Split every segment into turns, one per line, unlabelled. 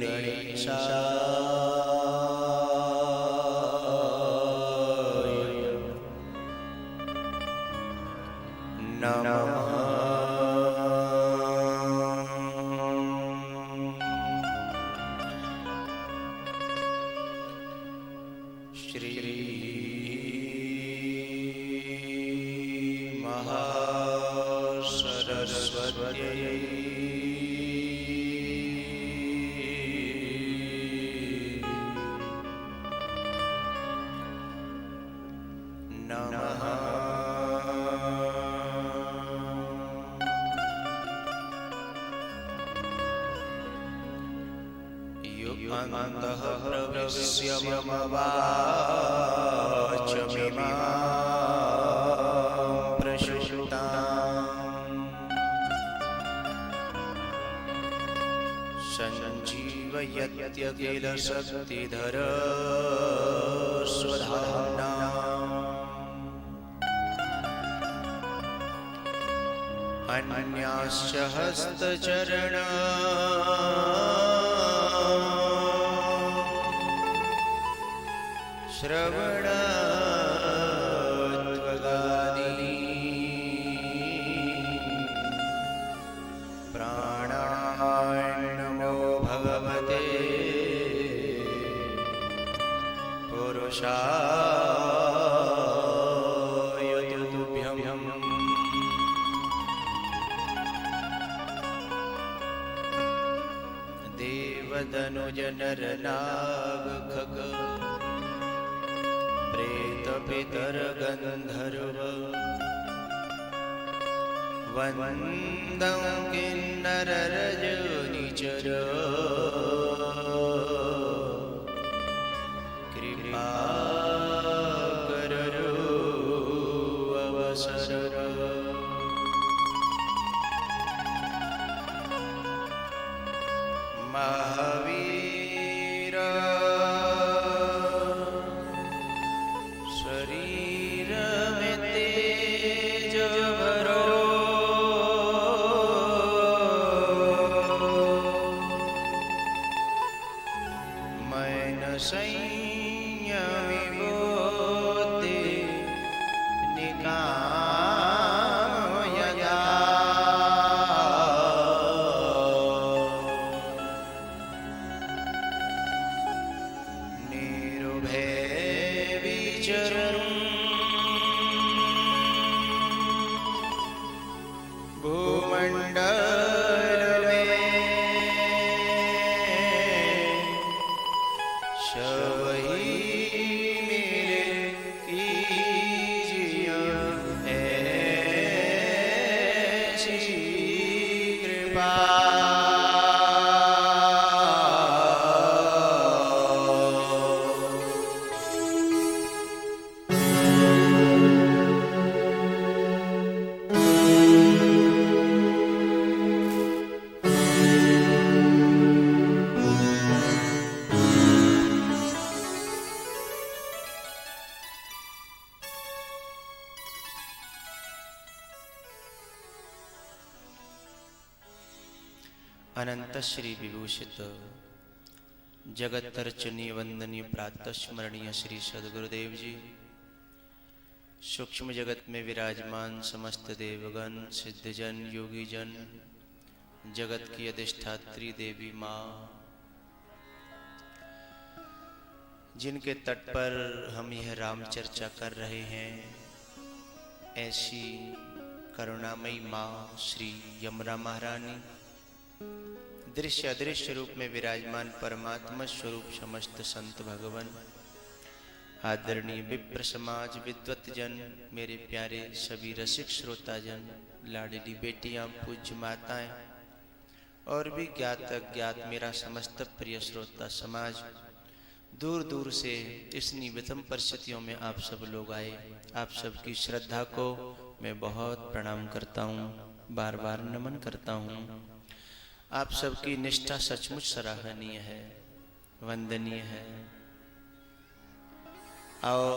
गणेशाय नमः। श्री महासरस्वत्यै नमः। अन्तः प्रविश्य मम वाचमिमां प्रशुताम् सञ्जीवयत्यखिल शक्तिधर स्वधाम्ना अन्याश्च हस्तचरणा श्रवणात्वगादि प्राणान्नमो भगवते पुरुषाय तुभ्यम्। देवतनुज नर नाग खग प्रेत पितर गंधर्व वंदं किन्नर रजनिचर कृपा करो अवसर। महावीर शरीर में तेज भरो मन संयमी बुद्धि निकाम यदा भूमंडल में शवही मेरे कीजिए ऐसी कृपा। अनंत श्री विभूषित जगतर्चनीय वंदनीय प्रातः स्मरणीय श्री सद्गुरुदेव जी, सूक्ष्म जगत में विराजमान समस्त देवगण सिद्धजन योगीजन, जगत की अधिष्ठात्री देवी माँ, जिनके तट पर हम यह राम चर्चा कर रहे हैं, ऐसी करुणामयी माँ श्री यमुना महारानी, दृश्य अदृश्य रूप में विराजमान परमात्मा स्वरूप समस्त संत भगवान, आदरणीय विप्र समाज, विद्वत जन, मेरे प्यारे सभी रसिक श्रोता जन, लाडली बेटियां, पूज्य माताएं और भी ज्ञात अज्ञात मेरा समस्त प्रिय श्रोता समाज, दूर दूर से इस विषम परिस्थितियों में आप सब लोग आए, आप सबकी श्रद्धा को मैं बहुत प्रणाम करता हूँ, बार बार नमन करता हूँ। आप सबकी निष्ठा सचमुच सराहनीय है, वंदनीय है। आओ,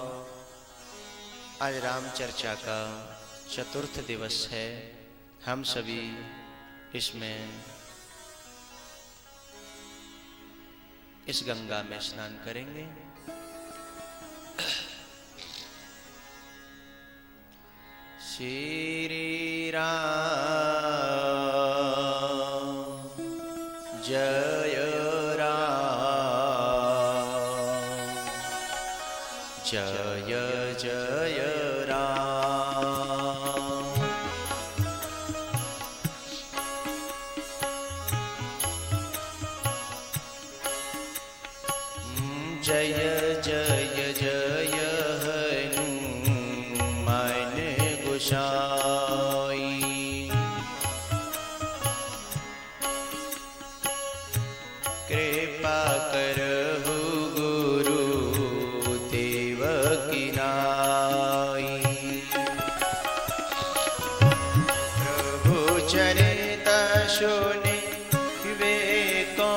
आज राम चर्चा का चतुर्थ दिवस है। हम सभी इसमें इस गंगा में स्नान करेंगे। श्री राम जय राम जय जय राम। जय जय जय हनुमान गोसाई। कृपा करहु गुरु देव की नाई। प्रभु चरित सुनि विवेको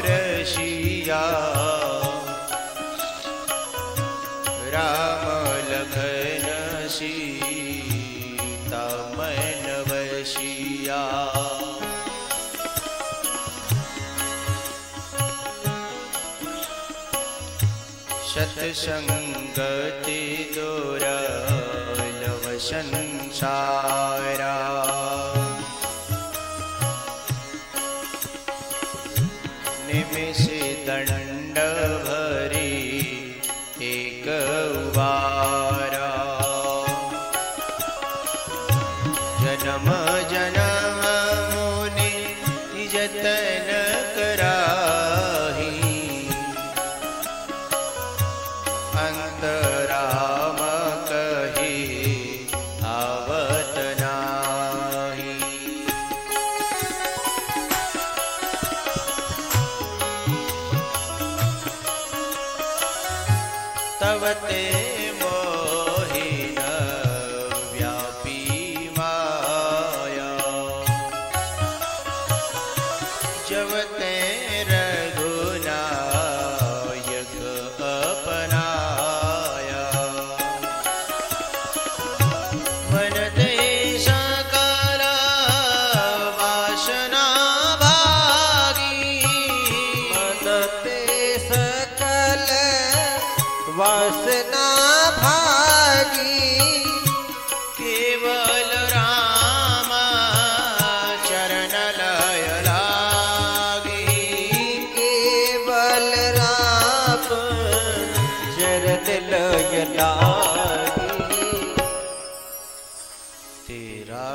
रसिया। राम लखन सीता मन बसिया। सतसंगति दुर्लभ संसारा। निमिष दंड भरी एक उबारा। जन्म जन्म मुनि जतन कराही। अंतराम कही आवत नाही। तब ते मोहिन व्यापी माया। जब ते रघुनायक अपनाया। मन ते सकल वासना भागी।
मन ते सकल वासना भागी।
केवल राम चरण लय लागी।
केवल राम चरण लय लागी।
तेरा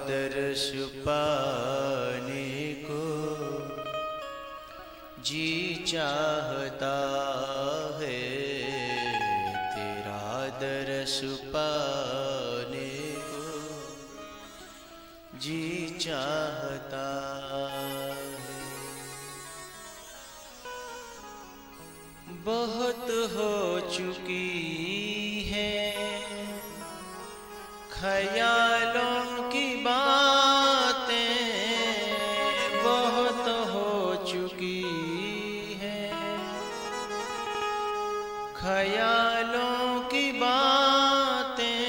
दर्श पाने को जी चाहता है। तेरा दर्श पाने को जी चाहता है। बहुत हो चुकी है ख्यालों की बातें। बहुत हो चुकी है ख्यालों की बातें।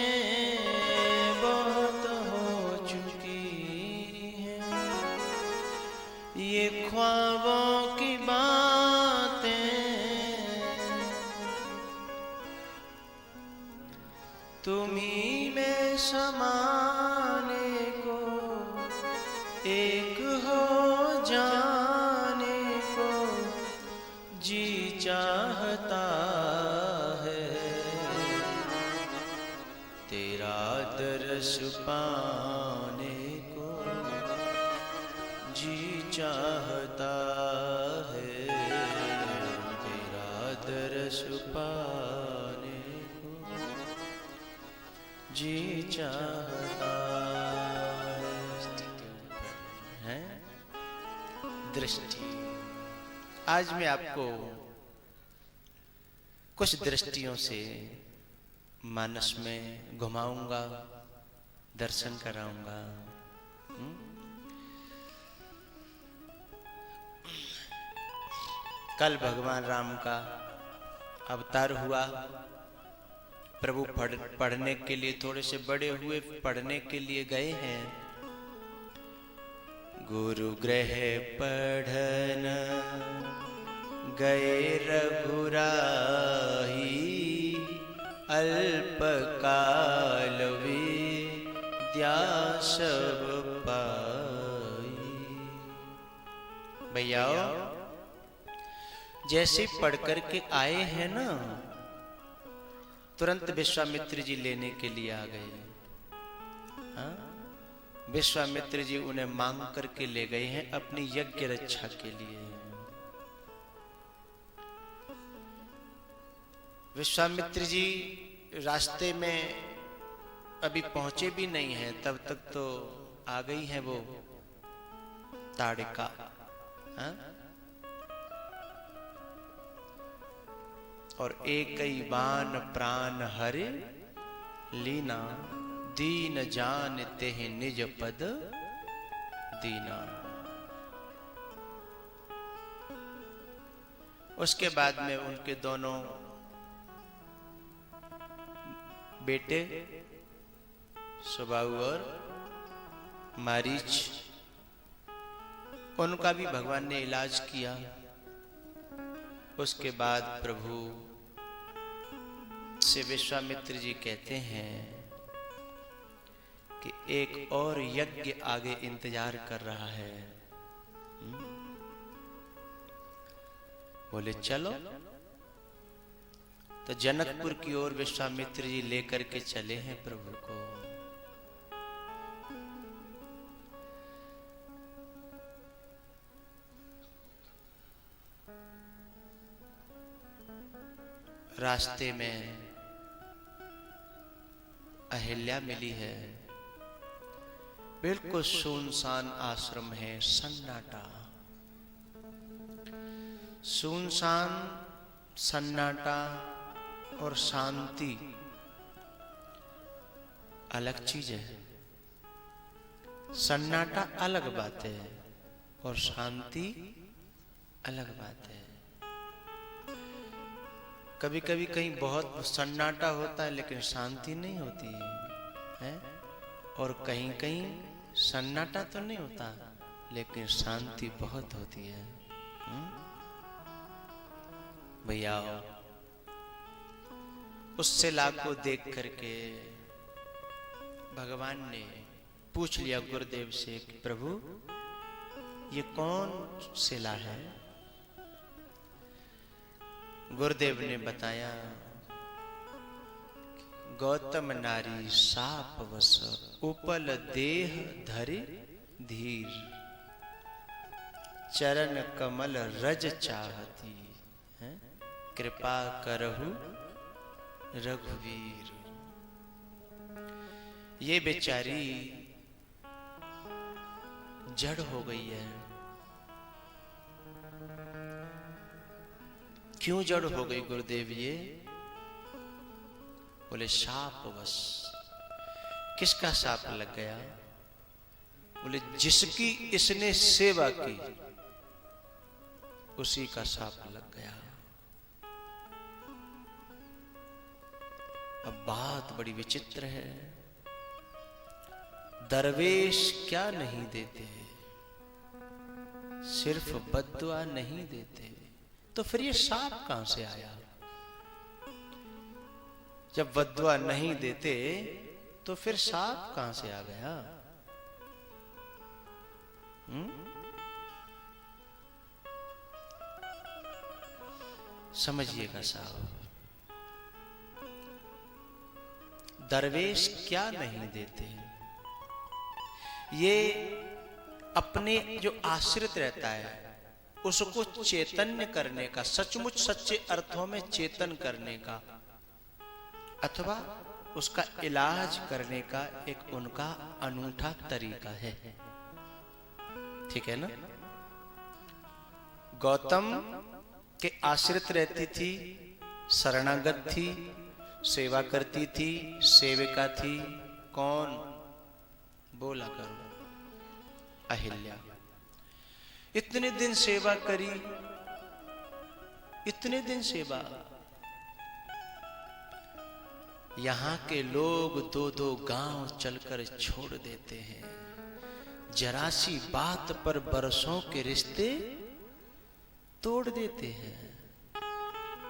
बहुत हो चुकी है ये ख्वाबों की बातें। तुम्ही में समाने को एक हो जाने को जी चाहता है। तेरा दर्श पाने को जी चाहता है। तेरा दर्श पाने को जी चाहता है। दृष्टि। आज मैं आपको कुछ दृष्टियों से मानस में घुमाऊंगा, दर्शन कराऊंगा। कल भगवान राम का अवतार हुआ। प्रभु पढ़ने के लिए थोड़े से बड़े हुए, पढ़ने के लिए गए हैं। गुरु ग्रह पढ़न गए रघुराही अल्प काल विद्या सब पाई। भैया जैसे पढ़ कर के आए हैं ना, तुरंत विश्वामित्र जी लेने के लिए आ गए। हाँ? विश्वामित्र जी उन्हें मांग करके ले गए हैं अपनी यज्ञ रक्षा के लिए। विश्वामित्र जी रास्ते में अभी पहुंचे भी नहीं हैं, तब तक तो आ गई हैं वो ताड़िका। हाँ? और एक ही बान प्राण हरि लीना, दीन जान तेह निज पद दीना। उसके बाद में उनके दोनों बेटे सुबाहु और मारीच, उनका भी भगवान ने इलाज किया। उसके बाद प्रभु से विश्वामित्र जी कहते हैं कि एक और यज्ञ आगे इंतजार कर रहा है। बोले चलो। तो जनकपुर की ओर विश्वामित्र जी लेकर के चले हैं प्रभु को। रास्ते में अहिल्या मिली है। बिल्कुल सुनसान आश्रम है, सन्नाटा, सुनसान, सन्नाटा और शांति अलग चीज है। सन्नाटा अलग बात है और शांति अलग बात है। कभी कभी कहीं बहुत सन्नाटा होता है लेकिन शांति नहीं होती है, और कहीं कहीं सन्नाटा तो नहीं होता लेकिन शांति बहुत होती है। भैया उस शिला को देख करके भगवान ने पूछ लिया गुरुदेव से कि प्रभु ये कौन शिला है? गुरुदेव ने बताया गौतम नारी साप वस उपल देह धरि धीर, चरण कमल रज चाहती है, कृपा करहु रघुवीर। ये बेचारी जड़ हो गई है। क्यों जड़ हो गई गुरुदेव? ये बोले शाप वश। किसका शाप लग गया? बोले जिसकी इसने सेवा की उसी का शाप लग गया। अब बात बड़ी विचित्र है। दरवेश क्या नहीं देते, सिर्फ बद्दुआ नहीं देते, तो फिर ये शाप कहां से आया? जब बद्दुआ नहीं देते तो फिर शाप कहां से आ गया? समझिएगा साहब, दरवेश क्या नहीं देते? ये अपने जो आश्रित रहता है उसको चैतन्य करने का, सचमुच सच्चे अर्थों में चेतन करने का, अथवा उसका इलाज करने का एक उनका अनूठा तरीका है। ठीक है ना? गौतम के आश्रित रहती थी, शरणागत थी, सेवा करती थी, सेविका थी। कौन? बोला करो। अहिल्या। इतने दिन सेवा करी, इतने दिन सेवा। यहां के लोग दो दो गांव चलकर छोड़ देते हैं। जरा सी बात पर बरसों के रिश्ते तोड़ देते हैं।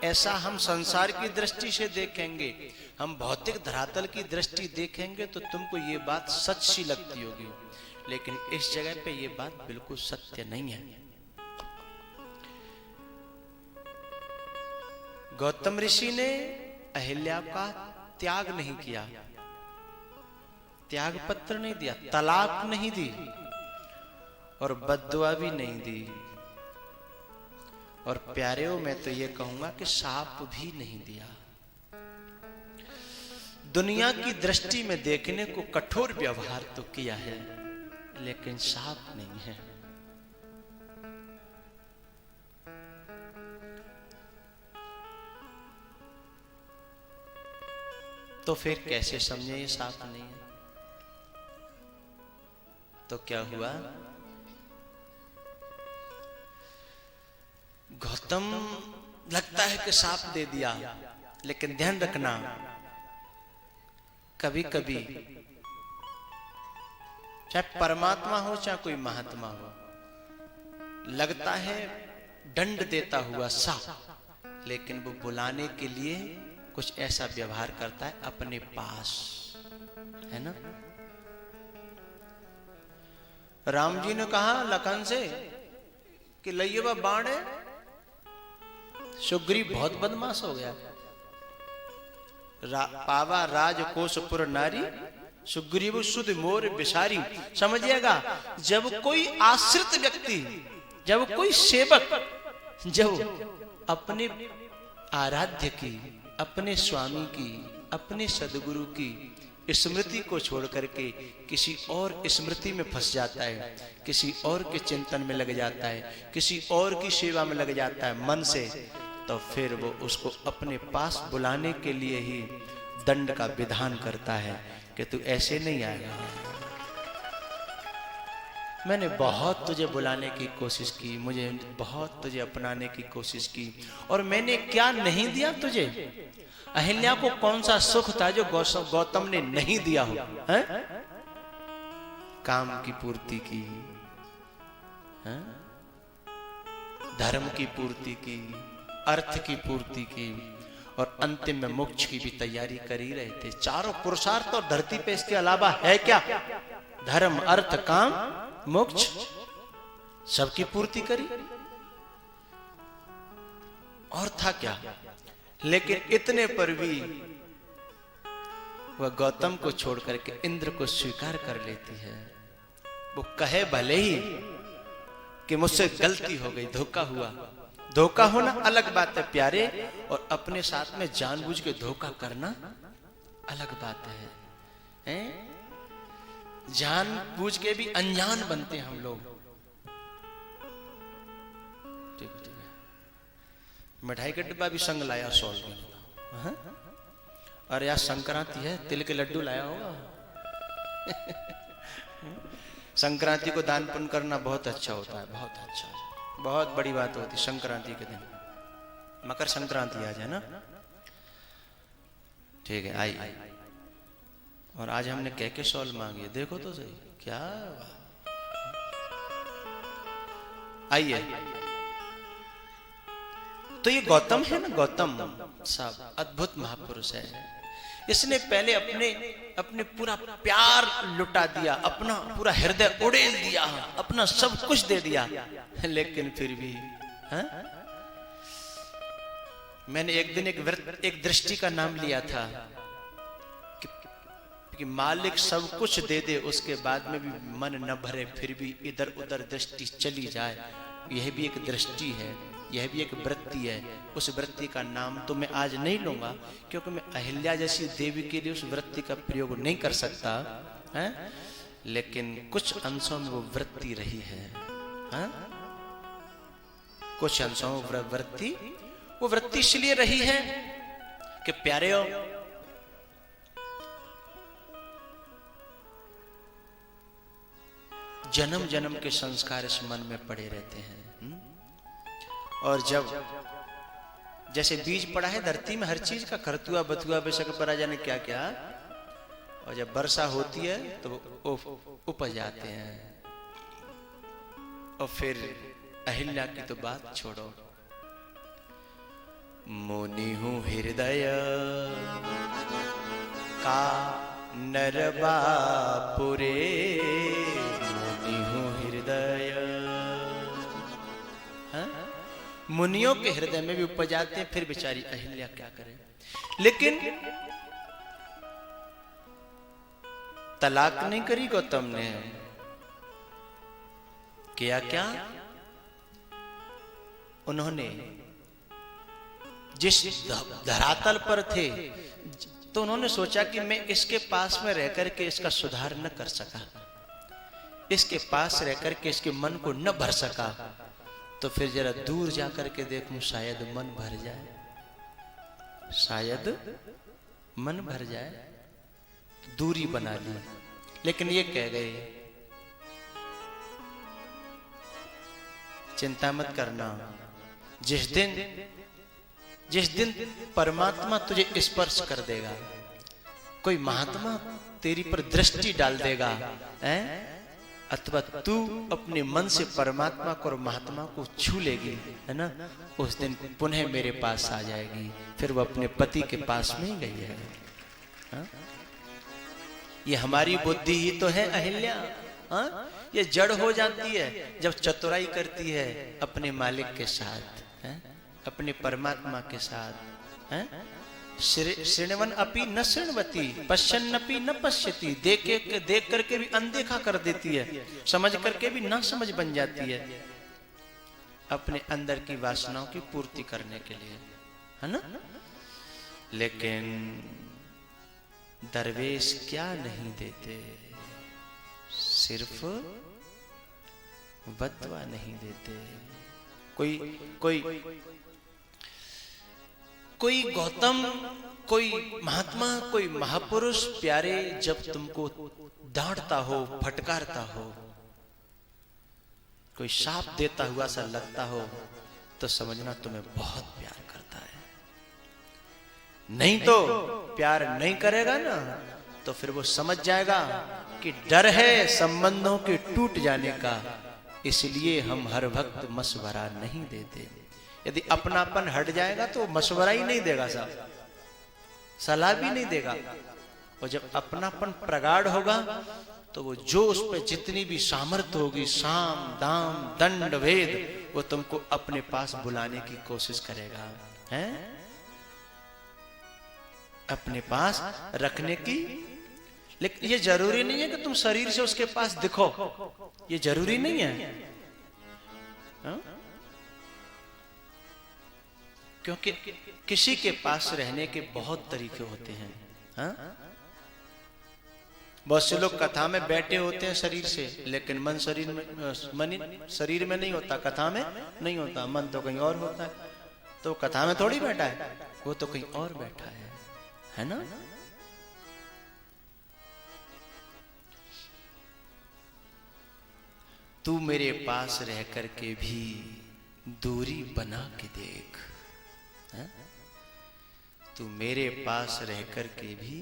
ऐसा हम संसार की दृष्टि से देखेंगे, हम भौतिक धरातल की दृष्टि देखेंगे तो तुमको ये बात सच सी लगती होगी, लेकिन इस जगह पे ये बात बिल्कुल सत्य नहीं है। गौतम ऋषि ने अहिल्या का त्याग नहीं किया, त्याग पत्र नहीं दिया, तलाक नहीं दी और बद्दुआ भी नहीं दी। और प्यारेओं मैं तो ये कहूंगा कि शाप भी नहीं दिया। दुनिया की दृष्टि में देखने को कठोर व्यवहार तो किया है, लेकिन शाप नहीं है। तो फिर कैसे समझे ये शाप नहीं है? तो क्या हुआ? गौतम लगता है कि शाप दे दिया, लेकिन ध्यान रखना कभी कभी चाहे परमात्मा हो चाहे कोई महात्मा हो, लगता है दंड देता हुआ शाप, लेकिन वो बुलाने के लिए कुछ ऐसा व्यवहार करता है अपने पास, है ना। राम जी ने कहा लखन से कि लइयवा बाण है। सुग्रीव बहुत बदमाश हो गया। पावा राजकोशपुर नारी, सुग्रीव सुध मोर बिसारी। समझिएगा, जब कोई आश्रित व्यक्ति, जब कोई सेवक, जब अपने आराध्य की, अपने स्वामी की, अपने सदगुरु की स्मृति को छोड़ करके किसी और स्मृति में फंस जाता है, किसी और के चिंतन में लग जाता है, किसी और की सेवा में लग जाता है मन से, तो फिर वो उसको अपने पास बुलाने के लिए ही दंड का विधान करता है कि तू ऐसे नहीं आएगा। मैंने बहुत तुझे बुलाने की कोशिश की, मुझे बहुत तुझे अपनाने की कोशिश की, और मैंने क्या नहीं दिया तुझे? अहिल्या को कौन सा सुख था जो गौतम ने नहीं दिया हो? है? काम की पूर्ति की, है? धर्म की पूर्ति की, अर्थ की पूर्ति की, और अंतिम में मोक्ष की भी तैयारी कर ही रहे थे। चारों पुरुषार्थ और धरती पे इसके अलावा है क्या? धर्म, अर्थ, काम, मोक्ष, सबकी पूर्ति करी, और था क्या? लेकिन इतने पर भी वह गौतम को छोड़ करके इंद्र को स्वीकार कर लेती है। वो कहे भले ही कि मुझसे गलती हो गई, धोखा हुआ। धोखा होना अलग बात है प्यारे, और अपने साथ में जानबूझ के धोखा करना अलग बात है, हैं? जानबूझ के भी अनजान बनते हैं हम लोग। मिठाई का डिब्बा भी संग लाया 100 में। अरे यार संक्रांति है, तिल के लड्डू लाया होगा। संक्रांति को दान पुण्य करना बहुत अच्छा होता है, बहुत अच्छा, बहुत बड़ी बात होती है संक्रांति के दिन। मकर संक्रांति आज है ना, ठीक है, आई। और आज हमने क्या शॉल मांगी, देखो तो सही, क्या आइए। तो ये गौतम है ना, गौतम साहब अद्भुत महापुरुष है। इसने पहले अपने पूरा प्यार लुटा दिया, अपना पूरा हृदय उड़ेल दिया, अपना सब कुछ दे दिया, लेकिन फिर भी हा? मैंने एक दिन एक दृष्टि का नाम लिया था कि मालिक सब कुछ दे दे, उसके बाद में भी मन न भरे, फिर भी इधर उधर दृष्टि चली जाए, यह भी एक दृष्टि है, यह भी एक वृत्ति है। उस वृत्ति का नाम तो मैं आज नहीं लूंगा, क्योंकि मैं अहिल्या जैसी देवी के लिए उस वृत्ति का प्रयोग नहीं कर सकता है, लेकिन कुछ अंशों में वो वृत्ति रही है, कुछ अंशों में वो वृत्ति इसलिए रही है कि प्यारे जन्म जन्म के संस्कार इस मन में पड़े रहते हैं। और जब जैसे बीज पड़ा है धरती में हर चीज का, खरतुआ बथुआ बेशक परा जाने क्या क्या, और जब वर्षा होती है तो वो उपज जाते हैं, और फिर अहिल्या की तो बात छोड़ो, मुनि हूं हृदय का नरबापुरे, मुनि हूं हृदय। हाँ? मुनियों के हृदय में भी उपज जाते हैं, फिर बेचारी अहिल्या क्या करे। लेकिन तलाक नहीं करी गौतम ने, किया क्या, उन्होंने जिस धरातल पर थे तो उन्होंने सोचा कि मैं इसके पास में रहकर के इसका सुधार न कर सका, इसके पास रहकर के इसके मन को न भर सका, तो फिर जरा दूर जाकर के देखूं शायद मन भर जाए, शायद मन भर जाए। दूरी बना ली। लेकिन ये कह गए चिंता मत करना, जिस दिन परमात्मा तुझे स्पर्श कर देगा, कोई महात्मा तेरी पर दृष्टि डाल देगा, अथवा तू अपने मन से परमात्मा को और महात्मा को छू लेगी, है ना, उस दिन पुनः मेरे पास आ जाएगी। फिर वो अपने पति के पास में ही गई है। हा? ये हमारी बुद्धि ही तो है अहिल्या। हा? ये जड़ हो जाती है जब चतुराई करती है अपने मालिक के साथ, है? अपने परमात्मा के साथ। है? श्रृण्वन अपि न श्रृण्वती, पश्यन्नपि न पश्यति, देख करके भी अनदेखा कर देती है, समझ करके भी ना समझ बन जाती है, अपने अंदर की वासनाओं की पूर्ति करने के लिए, है ना। लेकिन दरवेश क्या नहीं देते, सिर्फ बतवा नहीं देते। कोई गौतम, कोई महात्मा, कोई महापुरुष प्यारे जब तुमको डांटता हो, फटकारता हो, कोई शाप देता हुआ सा लगता हो, तो समझना तुम्हें बहुत प्यार करता है। नहीं तो प्यार नहीं करेगा ना, तो फिर वो समझ जाएगा कि डर है संबंधों के टूट जाने का, इसलिए हम हर वक्त मशवरा नहीं देते। यदि अपनापन हट जाएगा तो मशवरा ही नहीं देगा, साहब सलाह भी नहीं देगा। और जब अपनापन प्रगाढ़ होगा तो वो जो उस पर जितनी भी सामर्थ्य होगी, साम दाम दंड भेद, वो तुमको अपने पास बुलाने की कोशिश करेगा, हैं? अपने पास रखने की। लेकिन ये जरूरी नहीं है कि तुम शरीर से उसके पास दिखो, ये जरूरी नहीं है। हा? क्योंकि किसी के पास रहने के बहुत तरीके होते हैं। हा? बहुत से लोग कथा में बैठे होते हैं शरीर से, लेकिन मन शरीर में नहीं होता, कथा में नहीं होता, मन तो कहीं और होता है। तो कथा में थोड़ी बैठा है, वो तो कहीं और बैठा है ना। तू मेरे पास रह करके भी दूरी बना के देख, है? तू मेरे पास रह करके भी,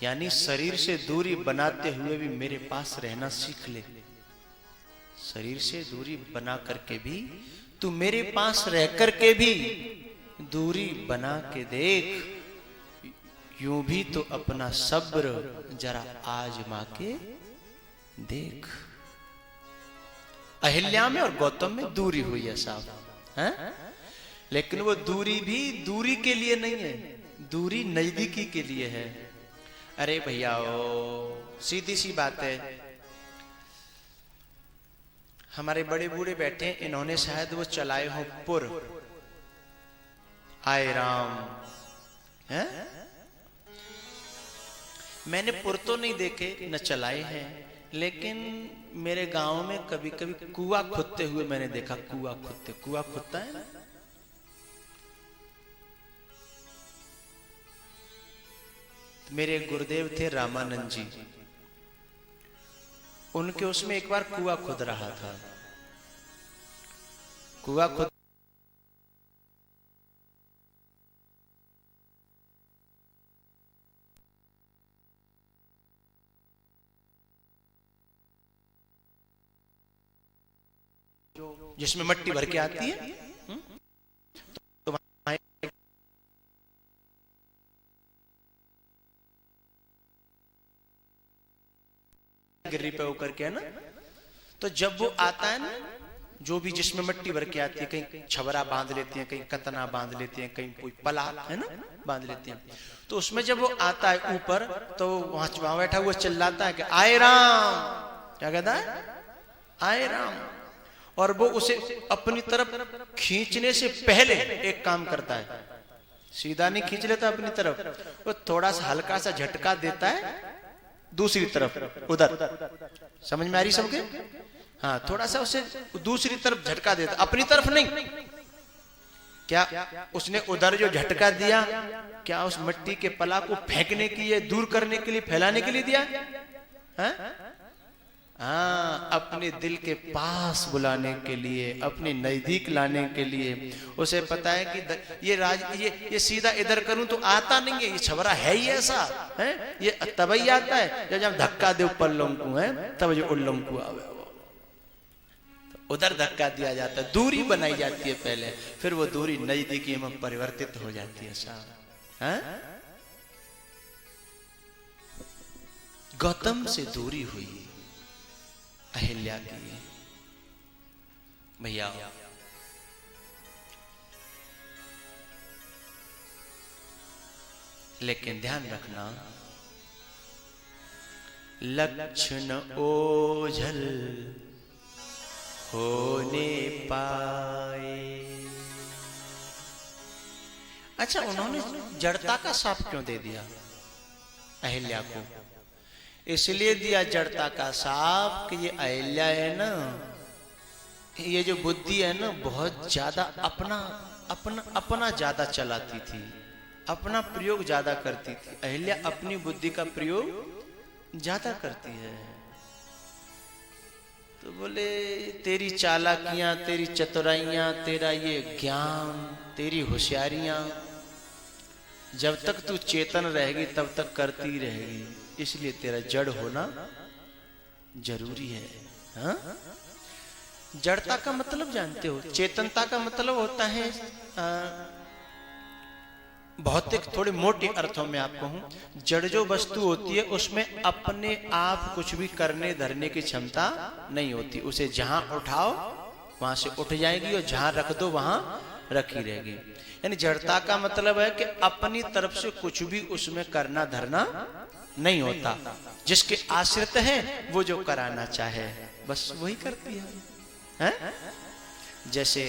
यानी शरीर से दूरी बनाते हुए भी मेरे पास रहना सीख ले। शरीर से दूरी बना करके भी तू मेरे पास रह करके भी दूरी बना के देख। यूं भी तो अपना सब्र जरा आजमा के देख। अहिल्या में और गौतम में दूरी हुई है साहब, हैं? लेकिन वो दूरी भी दूरी के लिए नहीं है, दूरी नजदीकी के लिए है। अरे भैया ओ, सीधी सी बात है, हमारे बड़े बूढ़े बैठे, इन्होंने शायद वो चलाए हो पुर, आए राम, हैं? मैंने पुर तो नहीं देखे न चलाए हैं, लेकिन मेरे गांव में कभी कभी कुआं खुदते हुए मैंने देखा। कुआं खुदता है ना। मेरे गुरुदेव थे रामानंद जी, उनके उसमें एक बार कुआं खुद रहा था। कुआं खुद जिसमें मट्टी भर के आती है, तो वहां गिर्री पे होकर के, है ना। तो जब वो आता है ना, जो भी जिसमें मट्टी भर के आती है, कहीं छबरा बांध लेते हैं, कहीं कतना बांध लेते हैं, कहीं कोई पला, है ना, बांध लेते हैं। तो उसमें जब वो आता है ऊपर, तो वहां बैठा हुआ चिल्लाता है कि आए राम, क्या कहता है, आए राम। और वो उसे अपनी तरफ खींचने से पहले एक काम करता है, सीधा नहीं खींच लेता अपनी तरफ, वो थोड़ा सा हल्का सा झटका देता है दूसरी तरफ, उधर। समझ में आ रही सबके? हाँ, थोड़ा सा उसे दूसरी तरफ झटका देता, अपनी तरफ नहीं। क्या उसने उधर जो झटका दिया, क्या उस मिट्टी के पला को फेंकने के लिए, दूर करने के लिए, फैलाने के लिए दिया? हाँ, अपने दिल के पास बुलाने के लिए, अपने नजदीक लाने के लिए। उसे पता है कि ये सीधा इधर करूं तो आता नहीं है, ये छबरा है ही ऐसा है, ये तब ही आता है जब धक्का दे ऊपर लोंकू, है तब जो उल्लंकू आवे। उधर धक्का दिया जाता है, दूरी बनाई जाती है पहले, फिर वो दूरी नजदीकी में परिवर्तित हो जाती है साहब। गौतम से दूरी हुई अहिल्या की। भैया लेकिन ध्यान रखना, लक्षण ओझल होने पाए। अच्छा, उन्होंने जड़ता का शाप क्यों दे दिया अहिल्या को? इसलिए दिया जड़ता का शाप कि ये अहिल्या है ना, ये जो बुद्धि है ना, बहुत ज्यादा अपना ज्यादा चलाती थी, अपना प्रयोग ज्यादा करती थी। अहिल्या अपनी बुद्धि का प्रयोग ज्यादा करती है। तो बोले तेरी चालाकियां, तेरी चतुराइयां, तेरा ये ज्ञान, तेरी होशियारियां जब तक तू चेतन रहेगी तब तक करती रहेगी, इसलिए तेरा जड़ होना जरूरी है। हाँ? जड़ता का मतलब जानते हो? चेतनता का मतलब होता है, भौतिक थोड़े मोटे अर्थों में आप कहूं, जड़ जो वस्तु होती है उसमें अपने आप कुछ भी करने धरने की क्षमता नहीं होती। उसे जहां उठाओ वहां से उठ जाएगी, और जहां रख दो वहां रखी रहेगी। यानी जड़ता का मतलब है कि अपनी तरफ से कुछ भी उसमें करना धरना नहीं होता। जिसके आश्रित है वो जो कराना चाहे बस वही करती है। जैसे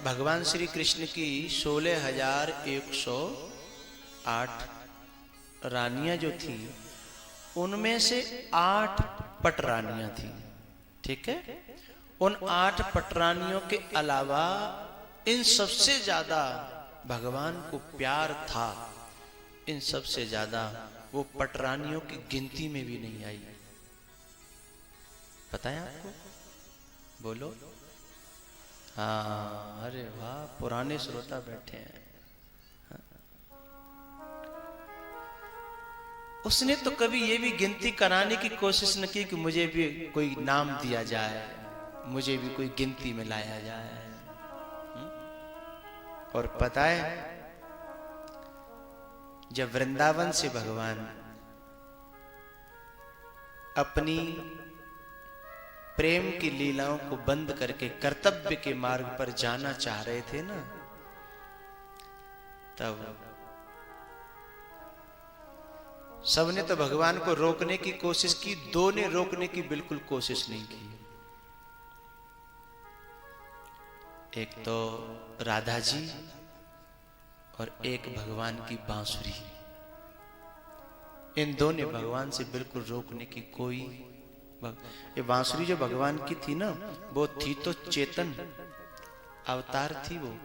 भगवान श्री कृष्ण की 16,108 रानियां जो थी, उनमें से 8 पटरानियां थी। ठीक है, उन 8 पटरानियों के अलावा इन सबसे ज्यादा भगवान को प्यार था, इन सबसे ज्यादा वो पटरानियों की गिनती में भी नहीं आई। पता है आपको? बोलो। हाँ, अरे वाह, पुराने श्रोता बैठे हैं। उसने तो कभी ये भी गिनती कराने की कोशिश न की कि मुझे भी कोई नाम दिया जाए, मुझे भी कोई गिनती में लाया जाए। और पता है, जब वृंदावन से भगवान अपनी प्रेम की लीलाओं को बंद करके कर्तव्य के मार्ग पर जाना चाह रहे थे ना, तब सबने तो भगवान को रोकने की कोशिश की, 2 ने रोकने की बिल्कुल कोशिश नहीं की। एक तो राधा जी और एक भगवान की बांसुरी। इन 2 ने भगवान से बिल्कुल रोकने की कोई, ये बांसुरी जो भगवान की थी ना, वो थी तो चेतन अवतार थी वो,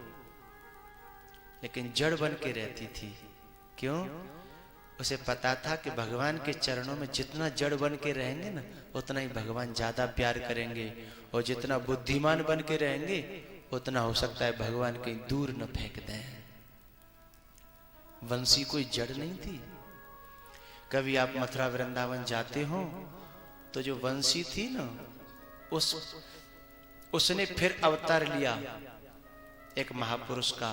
लेकिन जड़ बन के रहती थी। क्यों? उसे पता था कि भगवान के चरणों में जितना जड़ बन के रहेंगे ना, उतना ही भगवान ज्यादा प्यार करेंगे, और जितना बुद्धिमान बन के रहेंगे उतना हो सकता है भगवान कहीं दूर न फेंक दें। वंशी कोई जड़ नहीं थी। कभी आप मथुरा वृंदावन जाते हो तो जो वंशी थी ना, उसने फिर अवतार लिया एक महापुरुष का,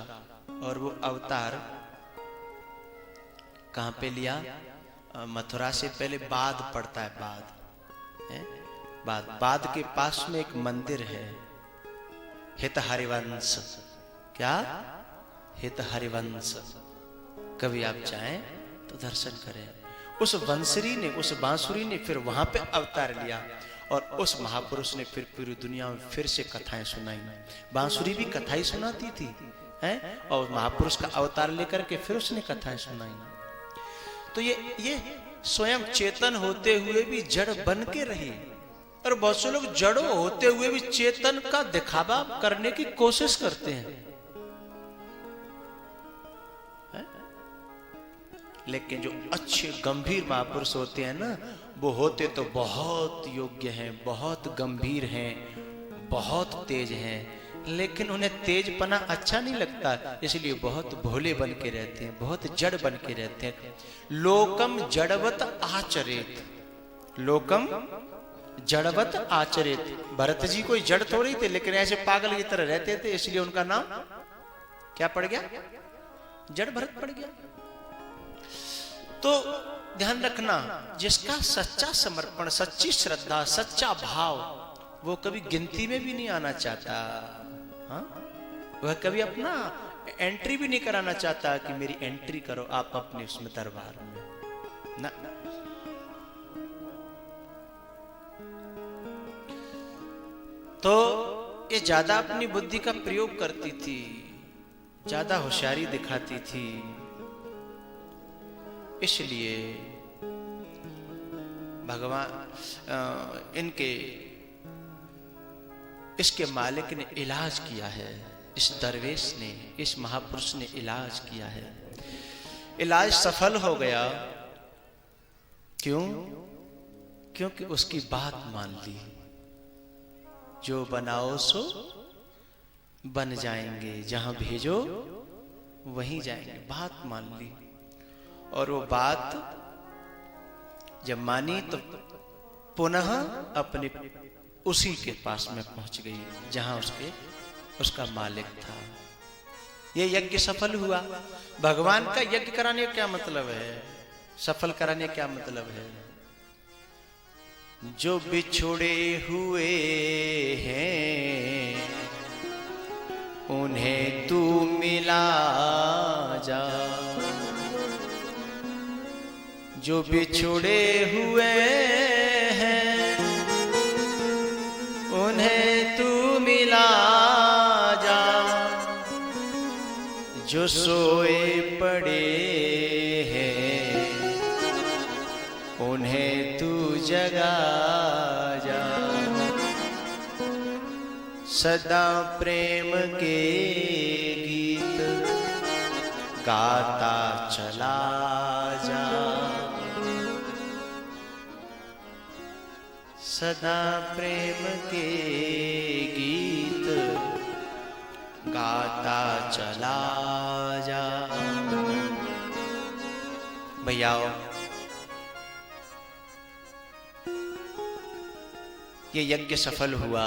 और वो अवतार कहां पे लिया? मथुरा से पहले बाद पड़ता है, बाद के पास में एक मंदिर है, हित हरिवंश। क्या? हित हरिवंश। कभी आप चाहें तो दर्शन करें। उस वंशरी ने, उस बांसुरी ने फिर वहां पे अवतार लिया, और उस महापुरुष ने फिर पूरी दुनिया में फिर से कथाएं सुनाई। बांसुरी भी कथाएं सुनाती थी, हैं? और महापुरुष का अवतार लेकर के फिर उसने कथाएं सुनाई। तो ये स्वयं चेतन होते हुए भी जड़ बन के रही, और बहुत से लोग जड़ों होते हुए भी चेतन का दिखावा करने की कोशिश करते हैं। लेकिन जो अच्छे गंभीर महापुरुष होते हैं ना, वो होते तो बहुत योग्य हैं, बहुत गंभीर हैं, बहुत तेज हैं, लेकिन उन्हें तेजपना अच्छा नहीं लगता, इसलिए बहुत भोले बन के रहते हैं, बहुत जड़ बन के रहते हैं। लोकम जड़वत आचरित, लोकम जड़वत आचरित। भरत जी कोई जड़ थोड़ी थे, लेकिन ऐसे पागल की तरह रहते थे, इसलिए उनका नाम क्या पड़ गया? जड़ भरत पड़ गया। तो ध्यान रखना, जिसका सच्चा समर्पण, सच्ची श्रद्धा, सच्चा भाव, वो कभी गिनती में भी नहीं आना चाहता। हाँ? वह कभी अपना एंट्री भी नहीं कराना चाहता कि मेरी एंट्री करो आप अपने उसमें दरबार में ना। तो ये ज्यादा अपनी बुद्धि का प्रयोग करती थी, ज्यादा होशियारी दिखाती थी, इसलिए भगवान इसके मालिक ने इलाज किया है, इस दरवेश ने, इस महापुरुष ने इलाज किया है। इलाज सफल हो गया। क्यों? क्योंकि उसकी बात मान ली। जो बनाओ सो बन जाएंगे, जहां भेजो वहीं जाएंगे। बात मान ली, और वो बात जब मानी तो पुनः अपने उसी के पास में पहुंच गई जहां उसका मालिक था। ये यज्ञ सफल हुआ। भगवान का यज्ञ कराने का क्या मतलब है? सफल कराने का क्या मतलब है? जो बिछुड़े हुए हैं उन्हें तू मिला जा, जो बिछुड़े हुए हैं उन्हें तू मिला जा, जो सोए पड़े हैं उन्हें तू जगा जा। सदा प्रेम के गीत गाता चला जा, सदा प्रेम के गीत गाता चला जा। भैया ये यज्ञ सफल हुआ।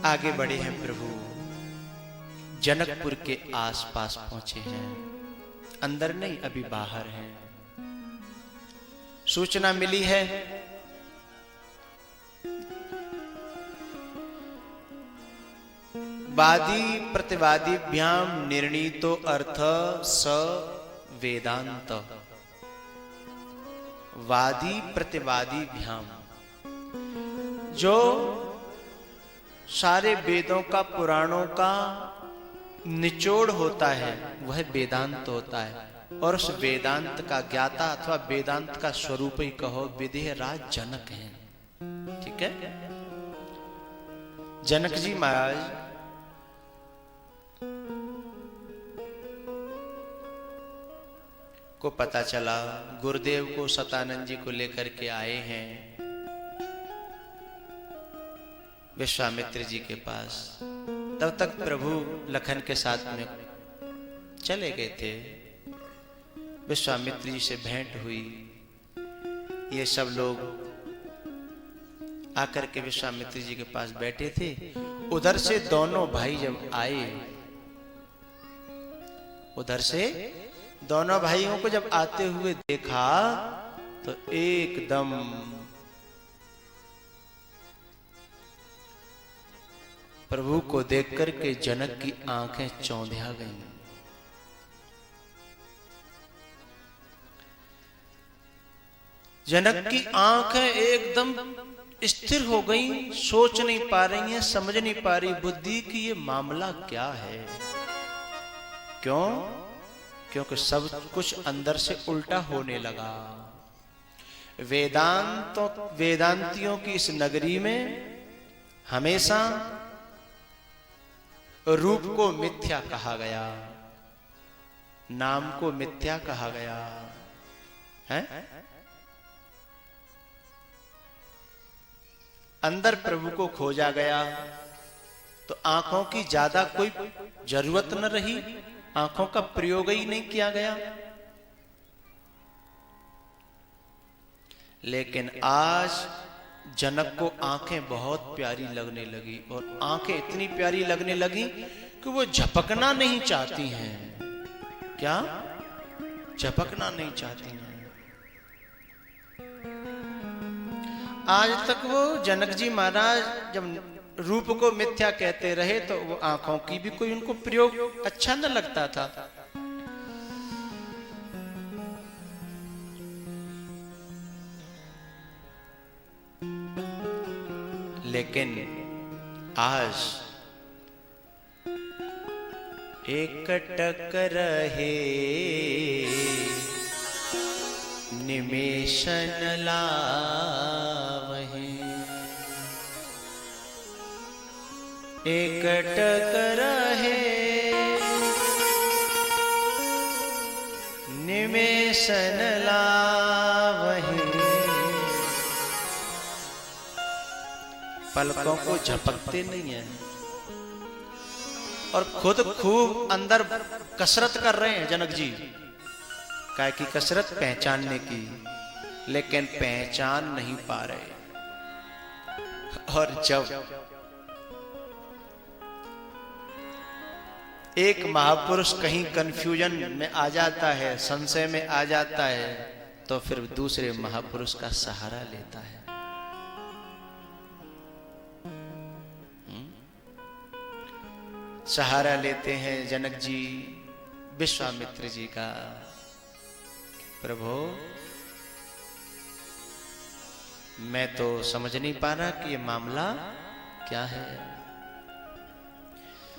आगे बढ़े हैं प्रभु, जनकपुर के आसपास पहुंचे हैं। अंदर नहीं, अभी बाहर हैं। सूचना मिली है वादी प्रतिवादी भ्याम निर्णीतो अर्थ स वेदांत। वादी प्रतिवादी भ्याम, जो सारे वेदों का, पुराणों का निचोड़ होता है, वह वेदांत होता है। और उस वेदांत का ज्ञाता अथवा वेदांत का स्वरूप ही कहो, विदेहराज जनक हैं। ठीक है? जनक जी महाराज को पता चला गुरुदेव को, सतानंद जी को लेकर के आए हैं विश्वामित्र जी के पास। तब तक प्रभु लखन के साथ में चले गए थे। विश्वामित्र जी से भेंट हुई। ये सब लोग आकर के विश्वामित्र जी के पास बैठे थे। उधर से दोनों भाई जब आए, उधर से दोनों भाइयों को जब आते हुए देखा तो एकदम प्रभु को देख करके जनक की आंखें चौंधिया गईं। जनक की आंखें एकदम स्थिर हो गईं, सोच नहीं पा रही हैं, समझ नहीं पा रही बुद्धि कि ये मामला क्या है। क्यों? क्योंकि सब कुछ अंदर से उल्टा होने लगा। वेदांतियों की इस नगरी में हमेशा रूप को मिथ्या कहा गया, नाम को मिथ्या कहा गया है। अंदर प्रभु को खोजा गया तो आंखों की ज्यादा कोई जरूरत न रही, आंखों का प्रयोग ही नहीं किया गया। लेकिन आज जनक को आंखें बहुत प्यारी लगने लगी, और आंखें इतनी प्यारी लगने लगी कि वो झपकना नहीं चाहती हैं। क्या? झपकना नहीं चाहती हैं। आज तक वो जनक जी महाराज जब रूप को मिथ्या कहते रहे तो वो आंखों की भी कोई उनको प्रयोग अच्छा न लगता था। लेकिन आज एकटक रहे निमेषन लावहि, एकटक रहे निमेषन लावहि। पलकों को झपकते नहीं है और खुद खूब अंदर कसरत कर रहे हैं जनक जी। काय की कसरत? पहचानने की, लेकिन पहचान नहीं पा रहे। और जब एक महापुरुष कहीं कंफ्यूजन में आ जाता है, संशय में आ जाता है, तो फिर दूसरे महापुरुष का सहारा लेता है। सहारा लेते हैं जनक जी विश्वामित्र जी का। प्रभु, मैं तो समझ नहीं पा रहा कि ये मामला क्या है।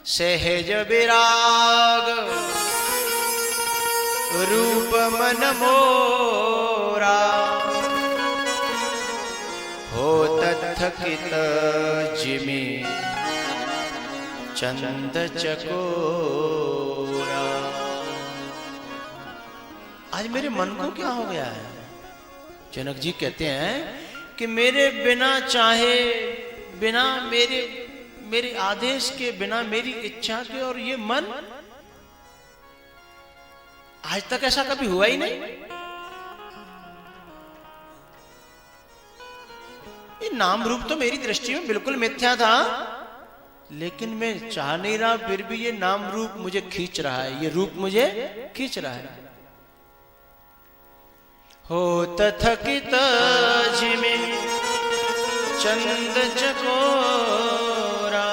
सहज विराग रूप मन मोरा, हो तथकित जिमि चंद चकोरा। आज मेरे मन को क्या हो गया है? जनक जी कहते हैं कि मेरे बिना चाहे, बिना मेरे आदेश के, बिना मेरी इच्छा के, और ये मन आज तक ऐसा कभी हुआ ही नहीं। ये नाम रूप तो मेरी दृष्टि में बिल्कुल मिथ्या था, लेकिन मैं चाह नहीं रहा, फिर भी ये नाम रूप मुझे खींच रहा है, ये रूप मुझे खींच रहा है। हो तथकित जिमि चंद चकोरा।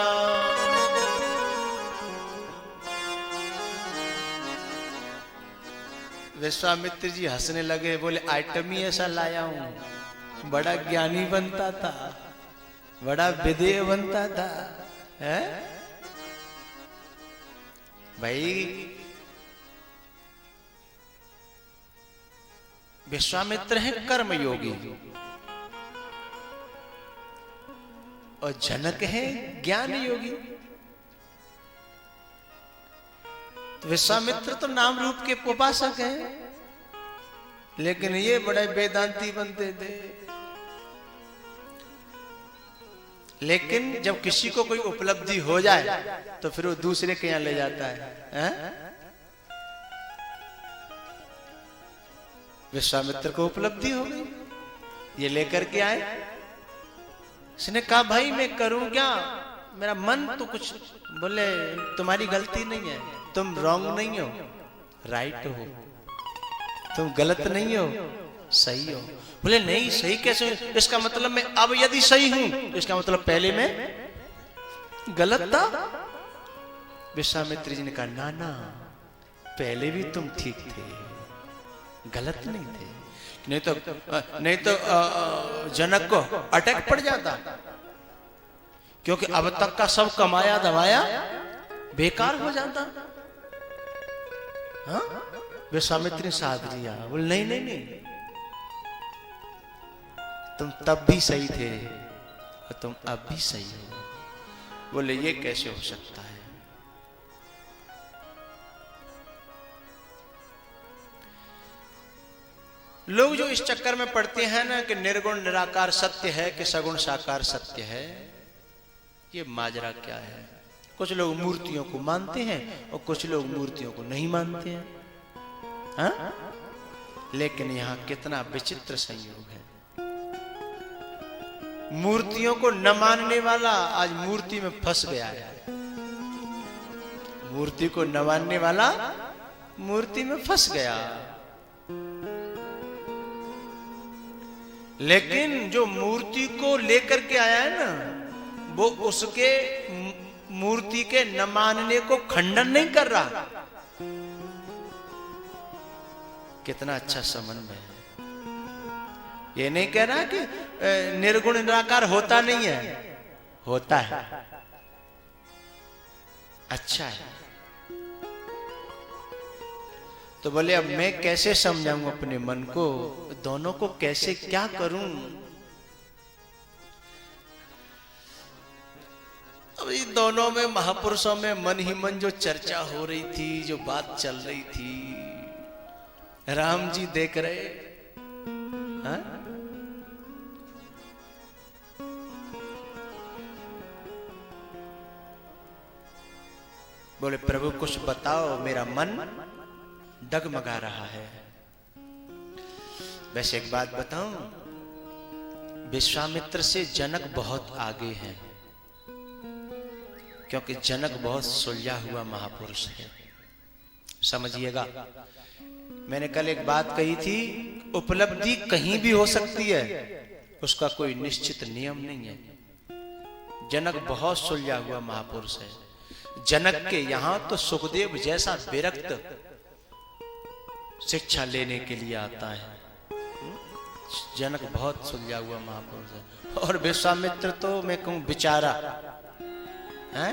विश्वामित्र जी हंसने लगे, बोले आइटम ही ऐसा लाया हूं। बड़ा ज्ञानी बनता था, बड़ा विधेय बनता था, है भाई। विश्वामित्र है कर्मयोगी और जनक है ज्ञान योगी। तो विश्वामित्र तो नाम रूप के उपासक हैं, लेकिन ये बड़े वेदांती बनते थे। लेकिन जब किसी को कोई उपलब्धि हो जाए तो फिर वो दूसरे के यहां ले जाता है? विश्वामित्र को उपलब्धि हो गई, ये लेकर के आए। उसने कहा भाई मैं करूं क्या, मेरा मन तो कुछ, बोले तुम्हारी गलती नहीं है, तुम रॉन्ग नहीं हो, राइट हो, तुम गलत नहीं हो, सही हो। बोले नहीं सही कैसे हो? इसका मतलब मैं अब यदि सही हूं तो इसका मतलब पहले मैं गलत था। विश्वामित्र जी ने कहा ना ना, पहले भी तुम ठीक थे, गलत नहीं थे। नहीं तो जनक को अटैक पड़ जाता, क्योंकि अब तक का सब कमाया दवाया बेकार हो जाता। हाँ? विश्वामित्र ने साथ लिया। बोले नहीं नहीं नहीं, तुम तब भी सही थे और तुम अब भी सही हो। बोले ये कैसे हो सकता है? लोग जो इस चक्कर में पड़ते हैं ना कि निर्गुण निराकार सत्य है कि सगुण साकार सत्य है, ये माजरा क्या है? कुछ लोग मूर्तियों को मानते हैं और कुछ लोग मूर्तियों को नहीं मानते हैं। हाँ? लेकिन यहां कितना विचित्र संयोग है। मूर्तियों को न मानने वाला आज मूर्ति में फंस गया है, मूर्ति को न मानने वाला मूर्ति में फंस गया। लेकिन जो मूर्ति को लेकर के आया है ना, वो उसके मूर्ति के न मानने को खंडन नहीं कर रहा। कितना अच्छा संबंध है। ये नहीं कह रहा कि निर्गुण निराकार होता नहीं है, होता है, अच्छा है। तो बोले अब मैं कैसे समझाऊं अपने मन को, दोनों को कैसे क्या करूं? अब इन दोनों में, महापुरुषों में मन ही मन जो चर्चा हो रही थी, जो बात चल रही थी, राम जी देख रहे। हाँ? बोले प्रभु कुछ बताओ, मेरा मन डगमगा रहा है। वैसे एक बात बताऊं, विश्वामित्र से जनक बहुत आगे हैं, क्योंकि जनक बहुत सुलझा हुआ महापुरुष है। समझिएगा, मैंने कल एक बात कही थी, उपलब्धि कहीं भी हो सकती है, उसका कोई निश्चित नियम नहीं है। जनक बहुत सुलझा हुआ महापुरुष है। जनक के यहां तो सुखदेव जैसा विरक्त शिक्षा लेने के लिए आता है। जनक बहुत सुलझा हुआ महापुरुष है। और विश्वामित्र तो मैं कहूं बेचारा है।